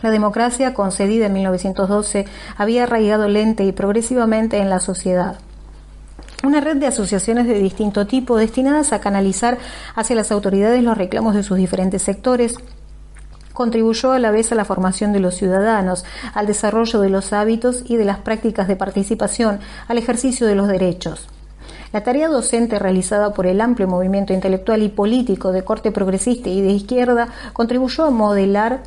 La democracia, concedida en 1912, había arraigado lenta y progresivamente en la sociedad. Una red de asociaciones de distinto tipo destinadas a canalizar hacia las autoridades los reclamos de sus diferentes sectores, contribuyó a la vez a la formación de los ciudadanos, al desarrollo de los hábitos y de las prácticas de participación, al ejercicio de los derechos. La tarea docente realizada por el amplio movimiento intelectual y político de corte progresista y de izquierda contribuyó a moldear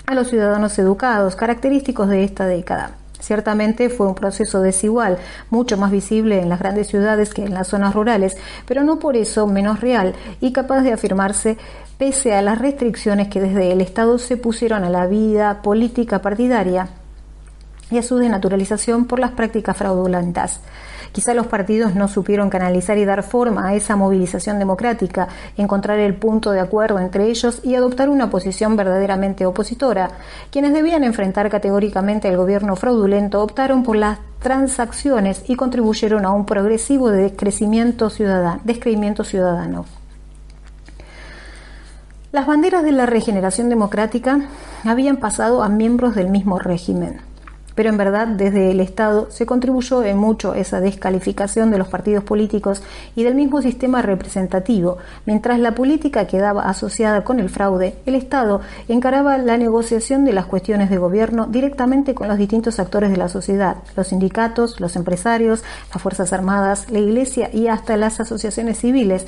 a los ciudadanos educados, característicos de esta década. Ciertamente fue un proceso desigual, mucho más visible en las grandes ciudades que en las zonas rurales, pero no por eso menos real y capaz de afirmarse pese a las restricciones que desde el Estado se pusieron a la vida política partidaria y a su desnaturalización por las prácticas fraudulentas. Quizá los partidos no supieron canalizar y dar forma a esa movilización democrática, encontrar el punto de acuerdo entre ellos y adoptar una posición verdaderamente opositora. Quienes debían enfrentar categóricamente al gobierno fraudulento optaron por las transacciones y contribuyeron a un progresivo descreimiento ciudadano. Las banderas de la regeneración democrática habían pasado a miembros del mismo régimen. Pero en verdad desde el Estado se contribuyó en mucho a esa descalificación de los partidos políticos y del mismo sistema representativo. Mientras la política quedaba asociada con el fraude, el Estado encaraba la negociación de las cuestiones de gobierno directamente con los distintos actores de la sociedad, los sindicatos, los empresarios, las Fuerzas Armadas, la Iglesia y hasta las asociaciones civiles,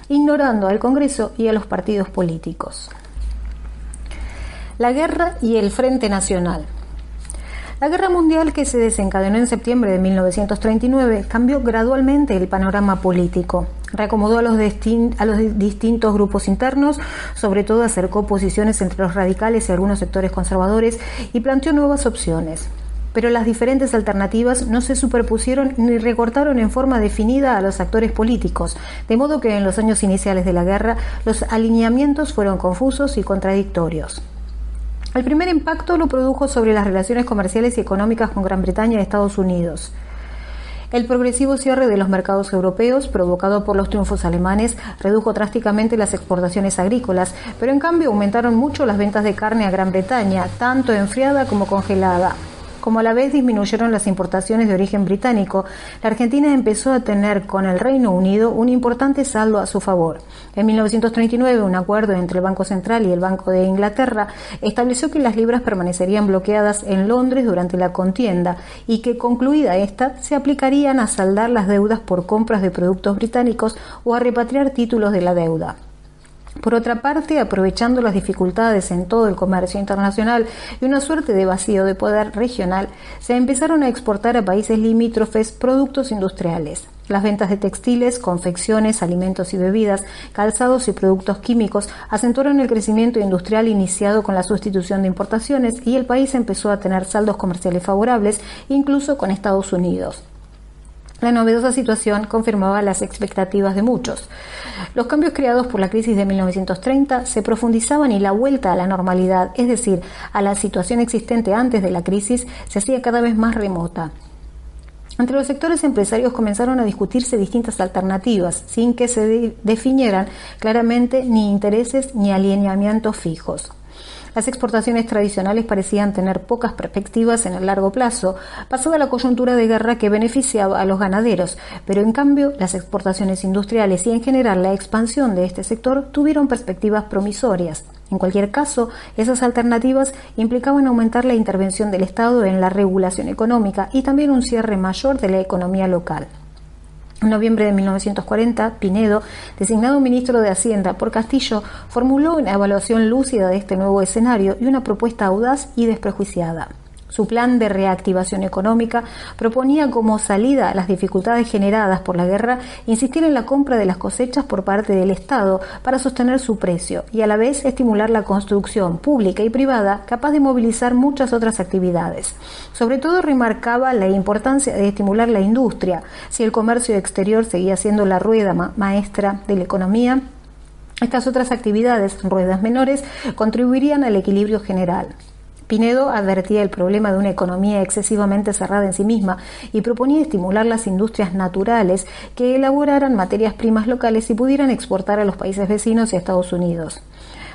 ignorando al Congreso y a los partidos políticos. La guerra y el Frente Nacional. La guerra mundial que se desencadenó en septiembre de 1939 cambió gradualmente el panorama político, reacomodó a los distintos grupos internos, sobre todo acercó posiciones entre los radicales y algunos sectores conservadores y planteó nuevas opciones. Pero las diferentes alternativas no se superpusieron ni recortaron en forma definida a los actores políticos, de modo que en los años iniciales de la guerra los alineamientos fueron confusos y contradictorios. El primer impacto lo produjo sobre las relaciones comerciales y económicas con Gran Bretaña y Estados Unidos. El progresivo cierre de los mercados europeos, provocado por los triunfos alemanes, redujo drásticamente las exportaciones agrícolas, pero en cambio aumentaron mucho las ventas de carne a Gran Bretaña, tanto enfriada como congelada. Como a la vez disminuyeron las importaciones de origen británico, la Argentina empezó a tener con el Reino Unido un importante saldo a su favor. En 1939, un acuerdo entre el Banco Central y el Banco de Inglaterra estableció que las libras permanecerían bloqueadas en Londres durante la contienda y que, concluida esta, se aplicarían a saldar las deudas por compras de productos británicos o a repatriar títulos de la deuda. Por otra parte, aprovechando las dificultades en todo el comercio internacional y una suerte de vacío de poder regional, se empezaron a exportar a países limítrofes productos industriales. Las ventas de textiles, confecciones, alimentos y bebidas, calzados y productos químicos acentuaron el crecimiento industrial iniciado con la sustitución de importaciones y el país empezó a tener saldos comerciales favorables, incluso con Estados Unidos. La novedosa situación confirmaba las expectativas de muchos. Los cambios creados por la crisis de 1930 se profundizaban y la vuelta a la normalidad, es decir, a la situación existente antes de la crisis, se hacía cada vez más remota. Entre los sectores empresarios comenzaron a discutirse distintas alternativas, sin que se definieran claramente ni intereses ni alineamientos fijos. Las exportaciones tradicionales parecían tener pocas perspectivas en el largo plazo, pasada la coyuntura de guerra que beneficiaba a los ganaderos, pero en cambio las exportaciones industriales y en general la expansión de este sector tuvieron perspectivas promisorias. En cualquier caso, esas alternativas implicaban aumentar la intervención del Estado en la regulación económica y también un cierre mayor de la economía local. En noviembre de 1940, Pinedo, designado ministro de Hacienda por Castillo, formuló una evaluación lúcida de este nuevo escenario y una propuesta audaz y desprejuiciada. Su plan de reactivación económica proponía como salida a las dificultades generadas por la guerra insistir en la compra de las cosechas por parte del Estado para sostener su precio y a la vez estimular la construcción pública y privada capaz de movilizar muchas otras actividades. Sobre todo remarcaba la importancia de estimular la industria. Si el comercio exterior seguía siendo la rueda maestra de la economía, estas otras actividades, ruedas menores, contribuirían al equilibrio general. Pinedo advertía el problema de una economía excesivamente cerrada en sí misma y proponía estimular las industrias naturales que elaboraran materias primas locales y pudieran exportar a los países vecinos y a Estados Unidos.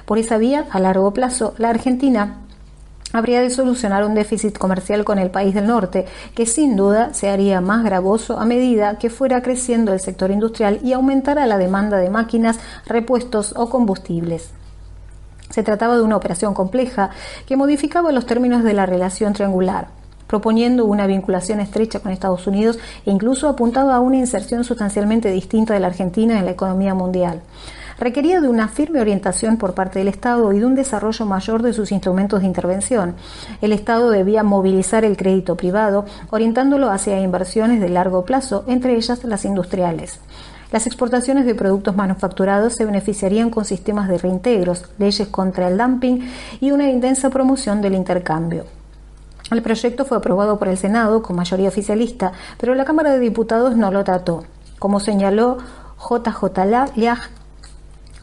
Por esa vía, a largo plazo, la Argentina habría de solucionar un déficit comercial con el país del norte, que sin duda se haría más gravoso a medida que fuera creciendo el sector industrial y aumentara la demanda de máquinas, repuestos o combustibles. Se trataba de una operación compleja que modificaba los términos de la relación triangular, proponiendo una vinculación estrecha con Estados Unidos e incluso apuntaba a una inserción sustancialmente distinta de la Argentina en la economía mundial. Requería de una firme orientación por parte del Estado y de un desarrollo mayor de sus instrumentos de intervención. El Estado debía movilizar el crédito privado, orientándolo hacia inversiones de largo plazo, entre ellas las industriales. Las exportaciones de productos manufacturados se beneficiarían con sistemas de reintegros, leyes contra el dumping y una intensa promoción del intercambio. El proyecto fue aprobado por el Senado con mayoría oficialista, pero la Cámara de Diputados no lo trató. Como señaló J.J. Leaj,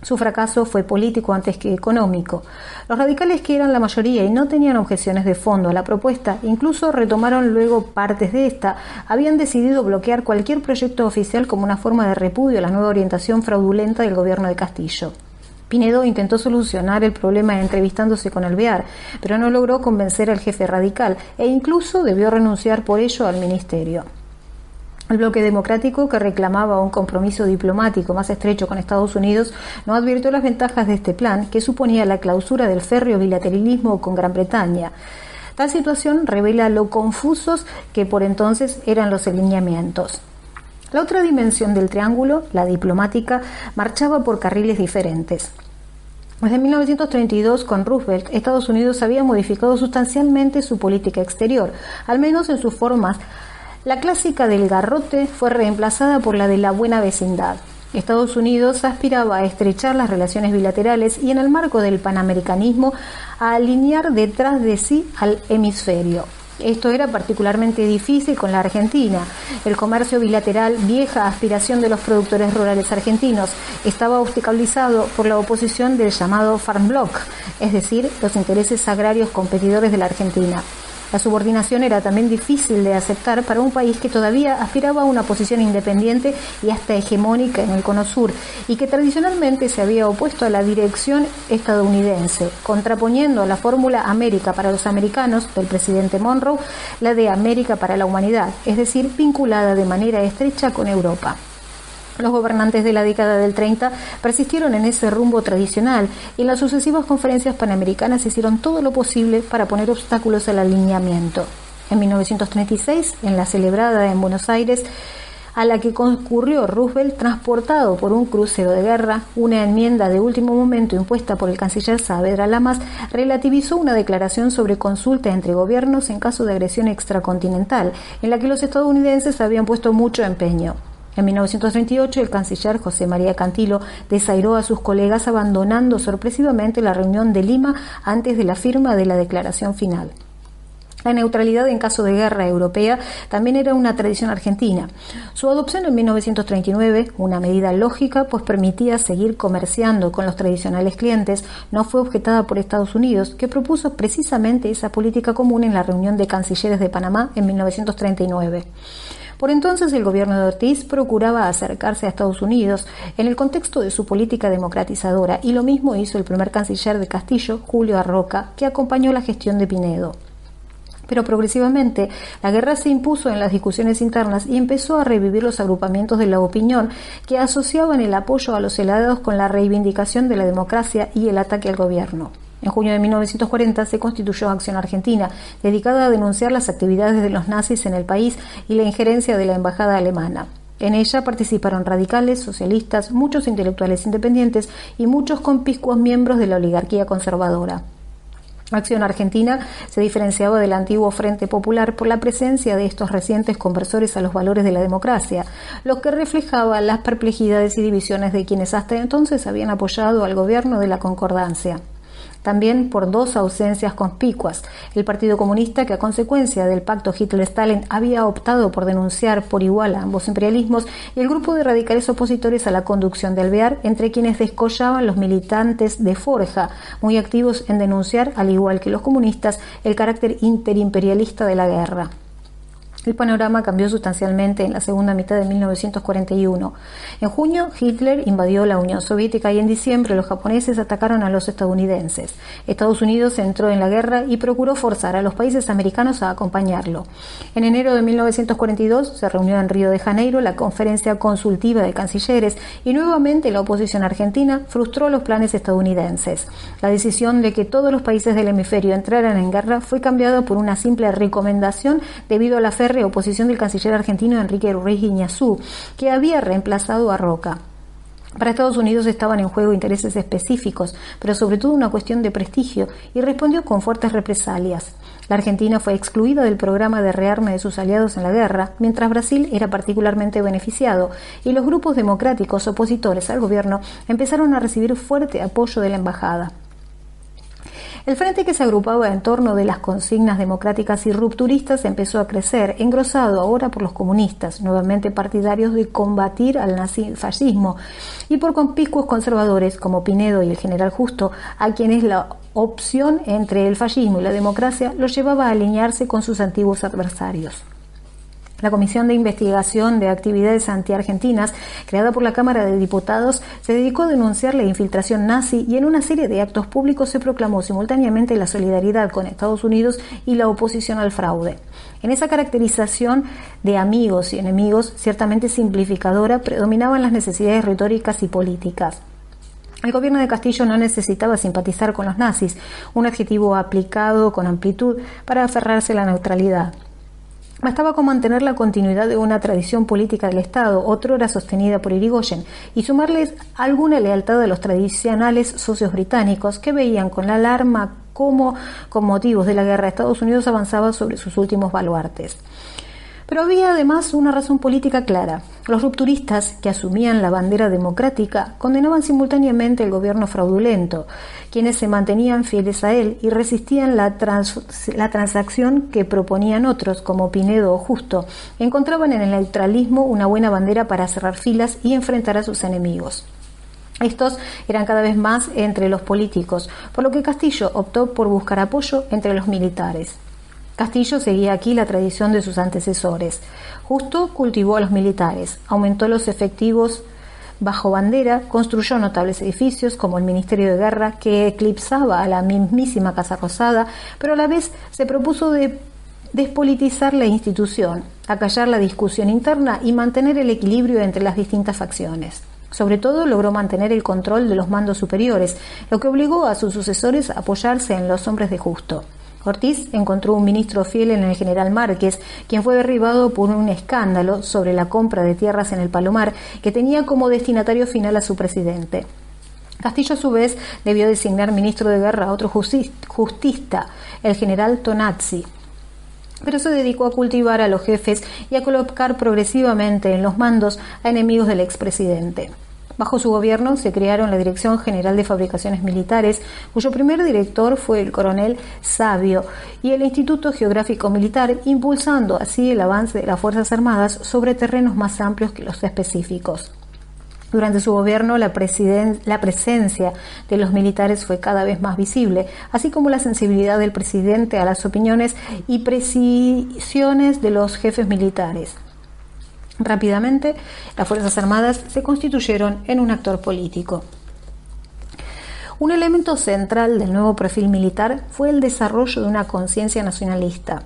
su fracaso fue político antes que económico. Los radicales, que eran la mayoría y no tenían objeciones de fondo a la propuesta, incluso retomaron luego partes de esta, habían decidido bloquear cualquier proyecto oficial como una forma de repudio a la nueva orientación fraudulenta del gobierno de Castillo. Pinedo intentó solucionar el problema entrevistándose con Alvear, pero no logró convencer al jefe radical e incluso debió renunciar por ello al ministerio. El bloque democrático, que reclamaba un compromiso diplomático más estrecho con Estados Unidos, no advirtió las ventajas de este plan, que suponía la clausura del férreo bilateralismo con Gran Bretaña. Tal situación revela lo confusos que por entonces eran los alineamientos. La otra dimensión del triángulo, la diplomática, marchaba por carriles diferentes. Desde 1932, con Roosevelt, Estados Unidos había modificado sustancialmente su política exterior, al menos en sus formas. La clásica del garrote fue reemplazada por la de la buena vecindad. Estados Unidos aspiraba a estrechar las relaciones bilaterales y, en el marco del panamericanismo, a alinear detrás de sí al hemisferio. Esto era particularmente difícil con la Argentina. El comercio bilateral, vieja aspiración de los productores rurales argentinos, estaba obstaculizado por la oposición del llamado Farm Bloc, es decir, los intereses agrarios competidores de la Argentina. La subordinación era también difícil de aceptar para un país que todavía aspiraba a una posición independiente y hasta hegemónica en el Cono Sur y que tradicionalmente se había opuesto a la dirección estadounidense, contraponiendo a la fórmula América para los americanos del presidente Monroe la de América para la humanidad, es decir, vinculada de manera estrecha con Europa. Los gobernantes de la década del 30 persistieron en ese rumbo tradicional y en las sucesivas conferencias panamericanas hicieron todo lo posible para poner obstáculos al alineamiento. En 1936, en la celebrada en Buenos Aires, a la que concurrió Roosevelt, transportado por un crucero de guerra, una enmienda de último momento impuesta por el canciller Saavedra Lamas relativizó una declaración sobre consulta entre gobiernos en caso de agresión extracontinental, en la que los estadounidenses habían puesto mucho empeño. En 1938, el canciller José María Cantilo desairó a sus colegas abandonando sorpresivamente la reunión de Lima antes de la firma de la declaración final. La neutralidad en caso de guerra europea también era una tradición argentina. Su adopción en 1939, una medida lógica, pues permitía seguir comerciando con los tradicionales clientes, no fue objetada por Estados Unidos, que propuso precisamente esa política común en la reunión de cancilleres de Panamá en 1939. Por entonces, el gobierno de Ortiz procuraba acercarse a Estados Unidos en el contexto de su política democratizadora, y lo mismo hizo el primer canciller de Castillo, Julio Arroca, que acompañó la gestión de Pinedo. Pero progresivamente la guerra se impuso en las discusiones internas y empezó a revivir los agrupamientos de la opinión que asociaban el apoyo a los aliados con la reivindicación de la democracia y el ataque al gobierno. En junio de 1940 se constituyó Acción Argentina, dedicada a denunciar las actividades de los nazis en el país y la injerencia de la embajada alemana. En ella participaron radicales, socialistas, muchos intelectuales independientes y muchos conspicuos miembros de la oligarquía conservadora. Acción Argentina se diferenciaba del antiguo Frente Popular por la presencia de estos recientes conversores a los valores de la democracia, lo que reflejaba las perplejidades y divisiones de quienes hasta entonces habían apoyado al gobierno de la Concordancia. También por dos ausencias conspicuas: el Partido Comunista, que a consecuencia del pacto Hitler-Stalin había optado por denunciar por igual a ambos imperialismos, y el grupo de radicales opositores a la conducción de Alvear, entre quienes descollaban los militantes de Forja, muy activos en denunciar, al igual que los comunistas, el carácter interimperialista de la guerra. El panorama cambió sustancialmente en la segunda mitad de 1941. En junio, Hitler invadió la Unión Soviética y en diciembre los japoneses atacaron a los estadounidenses. Estados Unidos entró en la guerra y procuró forzar a los países americanos a acompañarlo. En enero de 1942 se reunió en Río de Janeiro la Conferencia Consultiva de Cancilleres y nuevamente la oposición argentina frustró los planes estadounidenses. La decisión de que todos los países del hemisferio entraran en guerra fue cambiada por una simple recomendación debido a la oposición del canciller argentino Enrique Ruiz Guiñazú, que había reemplazado a Roca. Para Estados Unidos estaban en juego intereses específicos, pero sobre todo una cuestión de prestigio, y respondió con fuertes represalias. La Argentina fue excluida del programa de rearme de sus aliados en la guerra, mientras Brasil era particularmente beneficiado, y los grupos democráticos opositores al gobierno empezaron a recibir fuerte apoyo de la embajada. El frente, que se agrupaba en torno de las consignas democráticas y rupturistas, empezó a crecer, engrosado ahora por los comunistas, nuevamente partidarios de combatir al nazifascismo, y por conspicuos conservadores como Pinedo y el general Justo, a quienes la opción entre el fascismo y la democracia los llevaba a alinearse con sus antiguos adversarios. La Comisión de Investigación de Actividades Antiargentinas, creada por la Cámara de Diputados, se dedicó a denunciar la infiltración nazi y en una serie de actos públicos se proclamó simultáneamente la solidaridad con Estados Unidos y la oposición al fraude. En esa caracterización de amigos y enemigos, ciertamente simplificadora, predominaban las necesidades retóricas y políticas. El gobierno de Castillo no necesitaba simpatizar con los nazis, un adjetivo aplicado con amplitud para aferrarse a la neutralidad. Bastaba con mantener la continuidad de una tradición política del Estado, otrora sostenida por Irigoyen, y sumarles alguna lealtad a los tradicionales socios británicos que veían con la alarma cómo, con motivos de la guerra, Estados Unidos avanzaba sobre sus últimos baluartes. Pero había además una razón política clara. Los rupturistas, que asumían la bandera democrática, condenaban simultáneamente el gobierno fraudulento, quienes se mantenían fieles a él y resistían la transacción que proponían otros, como Pinedo o Justo. Encontraban en el neutralismo una buena bandera para cerrar filas y enfrentar a sus enemigos. Estos eran cada vez más entre los políticos, por lo que Castillo optó por buscar apoyo entre los militares. Castillo seguía aquí la tradición de sus antecesores. Justo cultivó a los militares, aumentó los efectivos bajo bandera, construyó notables edificios como el Ministerio de Guerra, que eclipsaba a la mismísima Casa Rosada, pero a la vez se propuso de despolitizar la institución, acallar la discusión interna y mantener el equilibrio entre las distintas facciones. Sobre todo logró mantener el control de los mandos superiores, lo que obligó a sus sucesores a apoyarse en los hombres de Justo. Ortiz encontró un ministro fiel en el general Márquez, quien fue derribado por un escándalo sobre la compra de tierras en el Palomar, que tenía como destinatario final a su presidente. Castillo, a su vez, debió designar ministro de guerra a otro justista, el general Tonazzi, pero se dedicó a cultivar a los jefes y a colocar progresivamente en los mandos a enemigos del expresidente. Bajo su gobierno se crearon la Dirección General de Fabricaciones Militares, cuyo primer director fue el coronel Savio, y el Instituto Geográfico Militar, impulsando así el avance de las Fuerzas Armadas sobre terrenos más amplios que los específicos. Durante su gobierno, la presencia de los militares fue cada vez más visible, así como la sensibilidad del presidente a las opiniones y precisiones de los jefes militares. Rápidamente, las Fuerzas Armadas se constituyeron en un actor político. Un elemento central del nuevo perfil militar fue el desarrollo de una conciencia nacionalista.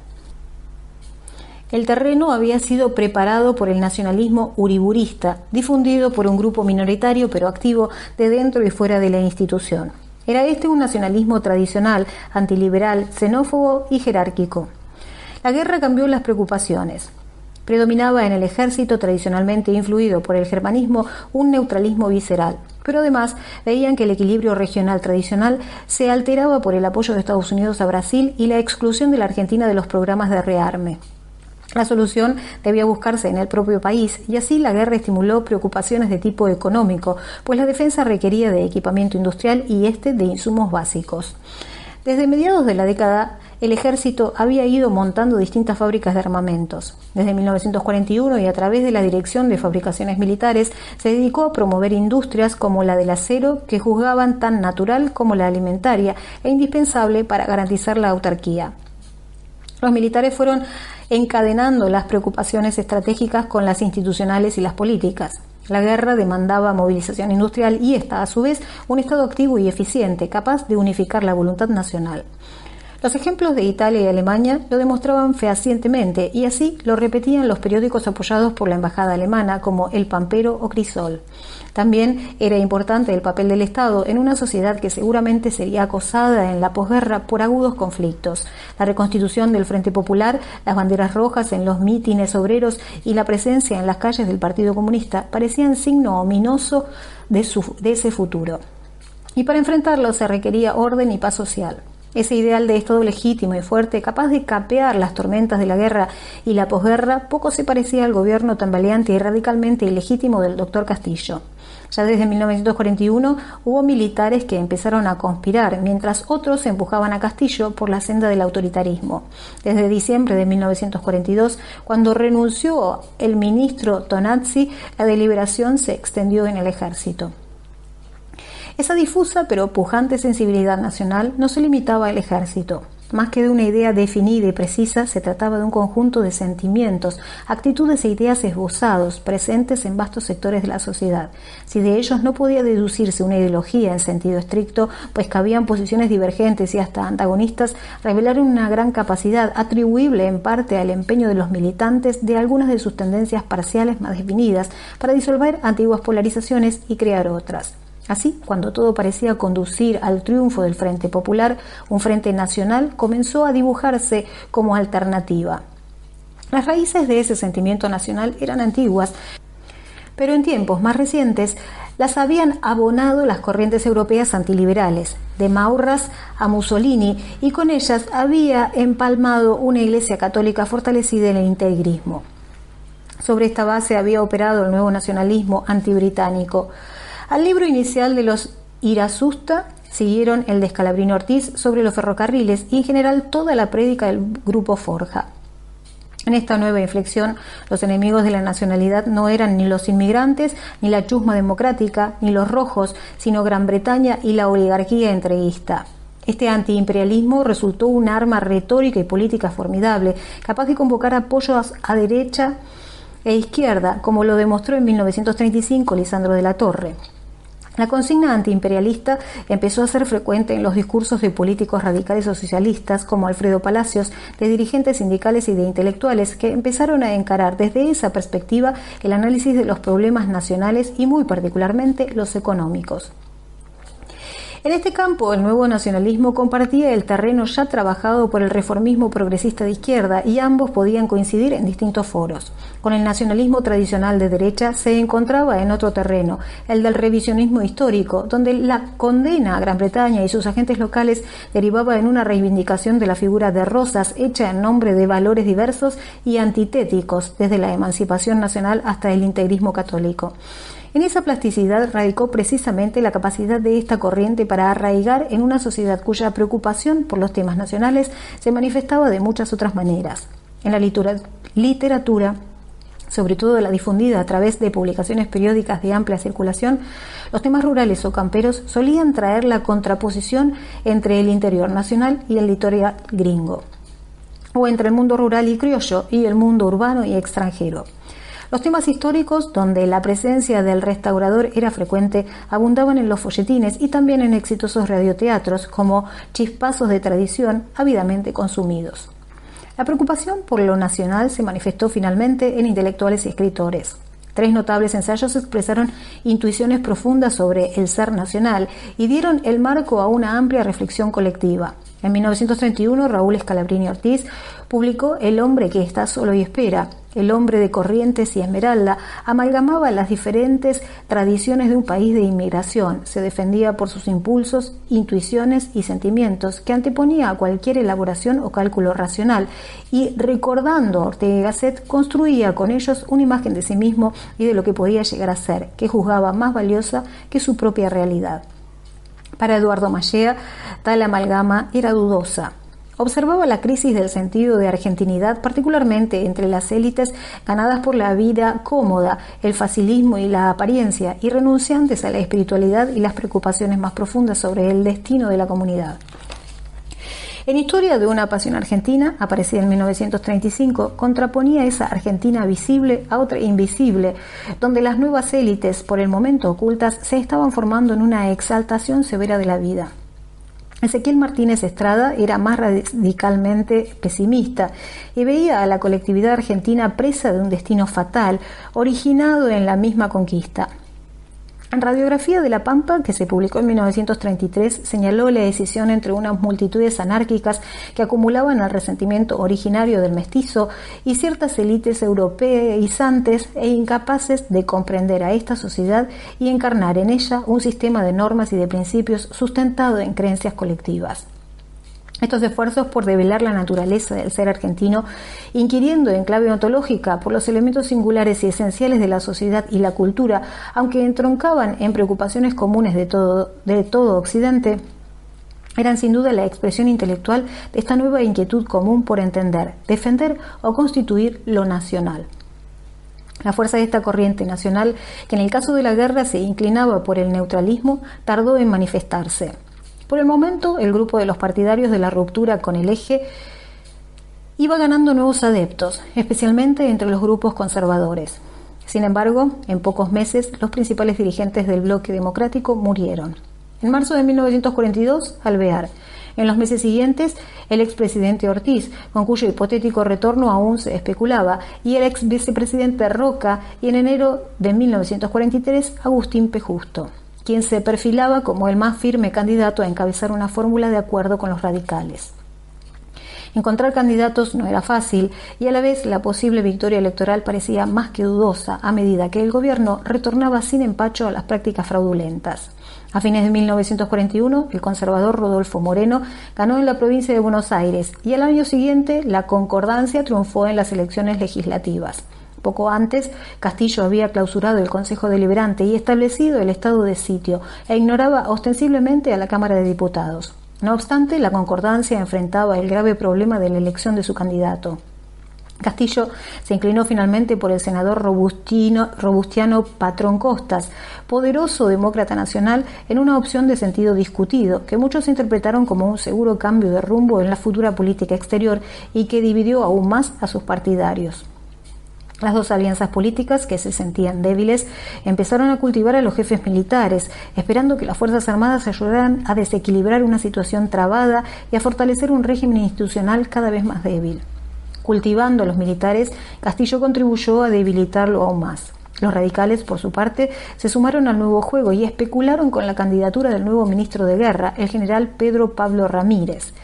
El terreno había sido preparado por el nacionalismo uriburista, difundido por un grupo minoritario pero activo de dentro y fuera de la institución. Era este un nacionalismo tradicional, antiliberal, xenófobo y jerárquico. La guerra cambió las preocupaciones. Predominaba en el ejército, tradicionalmente influido por el germanismo, un neutralismo visceral. Pero además veían que el equilibrio regional tradicional se alteraba por el apoyo de Estados Unidos a Brasil y la exclusión de la Argentina de los programas de rearme. La solución debía buscarse en el propio país y así la guerra estimuló preocupaciones de tipo económico, pues la defensa requería de equipamiento industrial y de insumos básicos. Desde mediados de la década, el ejército había ido montando distintas fábricas de armamentos. Desde 1941 y a través de la Dirección de Fabricaciones Militares se dedicó a promover industrias como la del acero, que juzgaban tan natural como la alimentaria e indispensable para garantizar la autarquía. Los militares fueron encadenando las preocupaciones estratégicas con las institucionales y las políticas. La guerra demandaba movilización industrial y esta, a su vez, un Estado activo y eficiente, capaz de unificar la voluntad nacional. Los ejemplos de Italia y Alemania lo demostraban fehacientemente y así lo repetían los periódicos apoyados por la embajada alemana como El Pampero o Crisol. También era importante el papel del Estado en una sociedad que seguramente sería acosada en la posguerra por agudos conflictos. La reconstitución del Frente Popular, las banderas rojas en los mítines obreros y la presencia en las calles del Partido Comunista parecían signo ominoso de ese futuro. Y para enfrentarlo se requería orden y paz social. Ese ideal de Estado legítimo y fuerte, capaz de capear las tormentas de la guerra y la posguerra, poco se parecía al gobierno tambaleante y radicalmente ilegítimo del doctor Castillo. Ya desde 1941 hubo militares que empezaron a conspirar, mientras otros empujaban a Castillo por la senda del autoritarismo. Desde diciembre de 1942, cuando renunció el ministro Tonazzi, la deliberación se extendió en el ejército. Esa difusa pero pujante sensibilidad nacional no se limitaba al ejército. Más que de una idea definida y precisa, se trataba de un conjunto de sentimientos, actitudes e ideas esbozados, presentes en vastos sectores de la sociedad. Si de ellos no podía deducirse una ideología en sentido estricto, pues cabían posiciones divergentes y hasta antagonistas, revelaron una gran capacidad, atribuible en parte al empeño de los militantes de algunas de sus tendencias parciales más definidas, para disolver antiguas polarizaciones y crear otras. Así, cuando todo parecía conducir al triunfo del Frente Popular, un Frente Nacional comenzó a dibujarse como alternativa. Las raíces de ese sentimiento nacional eran antiguas, pero en tiempos más recientes las habían abonado las corrientes europeas antiliberales, de Maurras a Mussolini, y con ellas había empalmado una Iglesia católica fortalecida en el integrismo. Sobre esta base había operado el nuevo nacionalismo antibritánico. Al libro inicial de los Irasusta siguieron el de Scalabrino Ortiz sobre los ferrocarriles y en general toda la prédica del Grupo Forja. En esta nueva inflexión, los enemigos de la nacionalidad no eran ni los inmigrantes, ni la chusma democrática, ni los rojos, sino Gran Bretaña y la oligarquía entreguista. Este antiimperialismo resultó un arma retórica y política formidable, capaz de convocar apoyos a derecha e izquierda, como lo demostró en 1935 Lisandro de la Torre. La consigna antiimperialista empezó a ser frecuente en los discursos de políticos radicales o socialistas como Alfredo Palacios, de dirigentes sindicales y de intelectuales que empezaron a encarar desde esa perspectiva el análisis de los problemas nacionales y muy particularmente los económicos. En este campo, el nuevo nacionalismo compartía el terreno ya trabajado por el reformismo progresista de izquierda y ambos podían coincidir en distintos foros. Con el nacionalismo tradicional de derecha se encontraba en otro terreno, el del revisionismo histórico, donde la condena a Gran Bretaña y sus agentes locales derivaba en una reivindicación de la figura de Rosas hecha en nombre de valores diversos y antitéticos, desde la emancipación nacional hasta el integrismo católico. En esa plasticidad radicó precisamente la capacidad de esta corriente para arraigar en una sociedad cuya preocupación por los temas nacionales se manifestaba de muchas otras maneras. En la literatura, sobre todo la difundida a través de publicaciones periódicas de amplia circulación, los temas rurales o camperos solían traer la contraposición entre el interior nacional y el litoral gringo, o entre el mundo rural y criollo y el mundo urbano y extranjero. Los temas históricos, donde la presencia del restaurador era frecuente, abundaban en los folletines y también en exitosos radioteatros como chispazos de tradición ávidamente consumidos. La preocupación por lo nacional se manifestó finalmente en intelectuales y escritores. 3 notables ensayos expresaron intuiciones profundas sobre el ser nacional y dieron el marco a una amplia reflexión colectiva. En 1931, Raúl Scalabrini Ortiz publicó El hombre que está solo y espera. el hombre de Corrientes y Esmeralda, amalgamaba las diferentes tradiciones de un país de inmigración, se defendía por sus impulsos, intuiciones y sentimientos, que anteponía a cualquier elaboración o cálculo racional, y recordando a Ortega y Gasset, construía con ellos una imagen de sí mismo y de lo que podía llegar a ser, que juzgaba más valiosa que su propia realidad. Para Eduardo Mallea, tal amalgama era dudosa. Observaba la crisis del sentido de argentinidad, particularmente entre las élites ganadas por la vida cómoda, el facilismo y la apariencia, y renunciantes a la espiritualidad y las preocupaciones más profundas sobre el destino de la comunidad. En Historia de una pasión argentina, aparecida en 1935, contraponía esa Argentina visible a otra invisible, donde las nuevas élites, por el momento ocultas, se estaban formando en una exaltación severa de la vida. Ezequiel Martínez Estrada era más radicalmente pesimista y veía a la colectividad argentina presa de un destino fatal, originado en la misma conquista. En Radiografía de la Pampa, que se publicó en 1933, señaló la decisión entre unas multitudes anárquicas que acumulaban el resentimiento originario del mestizo y ciertas élites europeizantes e incapaces de comprender a esta sociedad y encarnar en ella un sistema de normas y de principios sustentado en creencias colectivas. Estos esfuerzos por develar la naturaleza del ser argentino, inquiriendo en clave ontológica por los elementos singulares y esenciales de la sociedad y la cultura, aunque entroncaban en preocupaciones comunes de todo Occidente, eran sin duda la expresión intelectual de esta nueva inquietud común por entender, defender o constituir lo nacional. La fuerza de esta corriente nacional, que en el caso de la guerra se inclinaba por el neutralismo, tardó en manifestarse. Por el momento, el grupo de los partidarios de la ruptura con el eje iba ganando nuevos adeptos, especialmente entre los grupos conservadores. Sin embargo, en pocos meses, los principales dirigentes del bloque democrático murieron. En marzo de 1942, Alvear. En los meses siguientes, el expresidente Ortiz, con cuyo hipotético retorno aún se especulaba, y el ex vicepresidente Roca, y en enero de 1943, Agustín P. Justo, quien se perfilaba como el más firme candidato a encabezar una fórmula de acuerdo con los radicales. Encontrar candidatos no era fácil y a la vez la posible victoria electoral parecía más que dudosa a medida que el gobierno retornaba sin empacho a las prácticas fraudulentas. A fines de 1941, el conservador Rodolfo Moreno ganó en la provincia de Buenos Aires y al año siguiente la Concordancia triunfó en las elecciones legislativas. Poco antes, Castillo había clausurado el Consejo Deliberante y establecido el estado de sitio e ignoraba ostensiblemente a la Cámara de Diputados. No obstante, la Concordancia enfrentaba el grave problema de la elección de su candidato. Castillo se inclinó finalmente por el senador Robustiano Patrón Costas, poderoso demócrata nacional, en una opción de sentido discutido, que muchos interpretaron como un seguro cambio de rumbo en la futura política exterior y que dividió aún más a sus partidarios. Las dos alianzas políticas, que se sentían débiles, empezaron a cultivar a los jefes militares, esperando que las Fuerzas Armadas ayudaran a desequilibrar una situación trabada y a fortalecer un régimen institucional cada vez más débil. Cultivando a los militares, Castillo contribuyó a debilitarlo aún más. Los radicales, por su parte, se sumaron al nuevo juego y especularon con la candidatura del nuevo ministro de Guerra, el general Pedro Pablo Ramírez.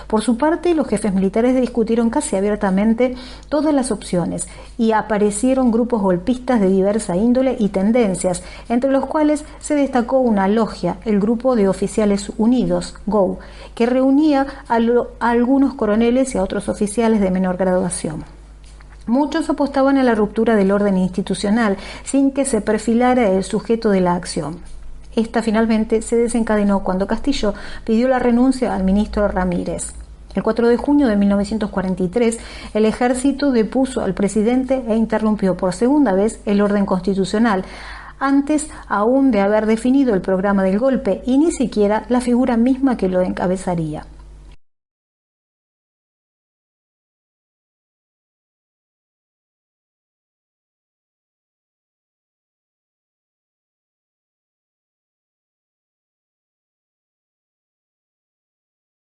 Por su parte, los jefes militares discutieron casi abiertamente todas las opciones y aparecieron grupos golpistas de diversa índole y tendencias, entre los cuales se destacó una logia, el Grupo de Oficiales Unidos, GOU, que reunía a algunos coroneles y a otros oficiales de menor graduación. Muchos apostaban a la ruptura del orden institucional sin que se perfilara el sujeto de la acción. Esta finalmente se desencadenó cuando Castillo pidió la renuncia al ministro Ramírez. El 4 de junio de 1943, el ejército depuso al presidente e interrumpió por segunda vez el orden constitucional, antes aún de haber definido el programa del golpe y ni siquiera la figura misma que lo encabezaría.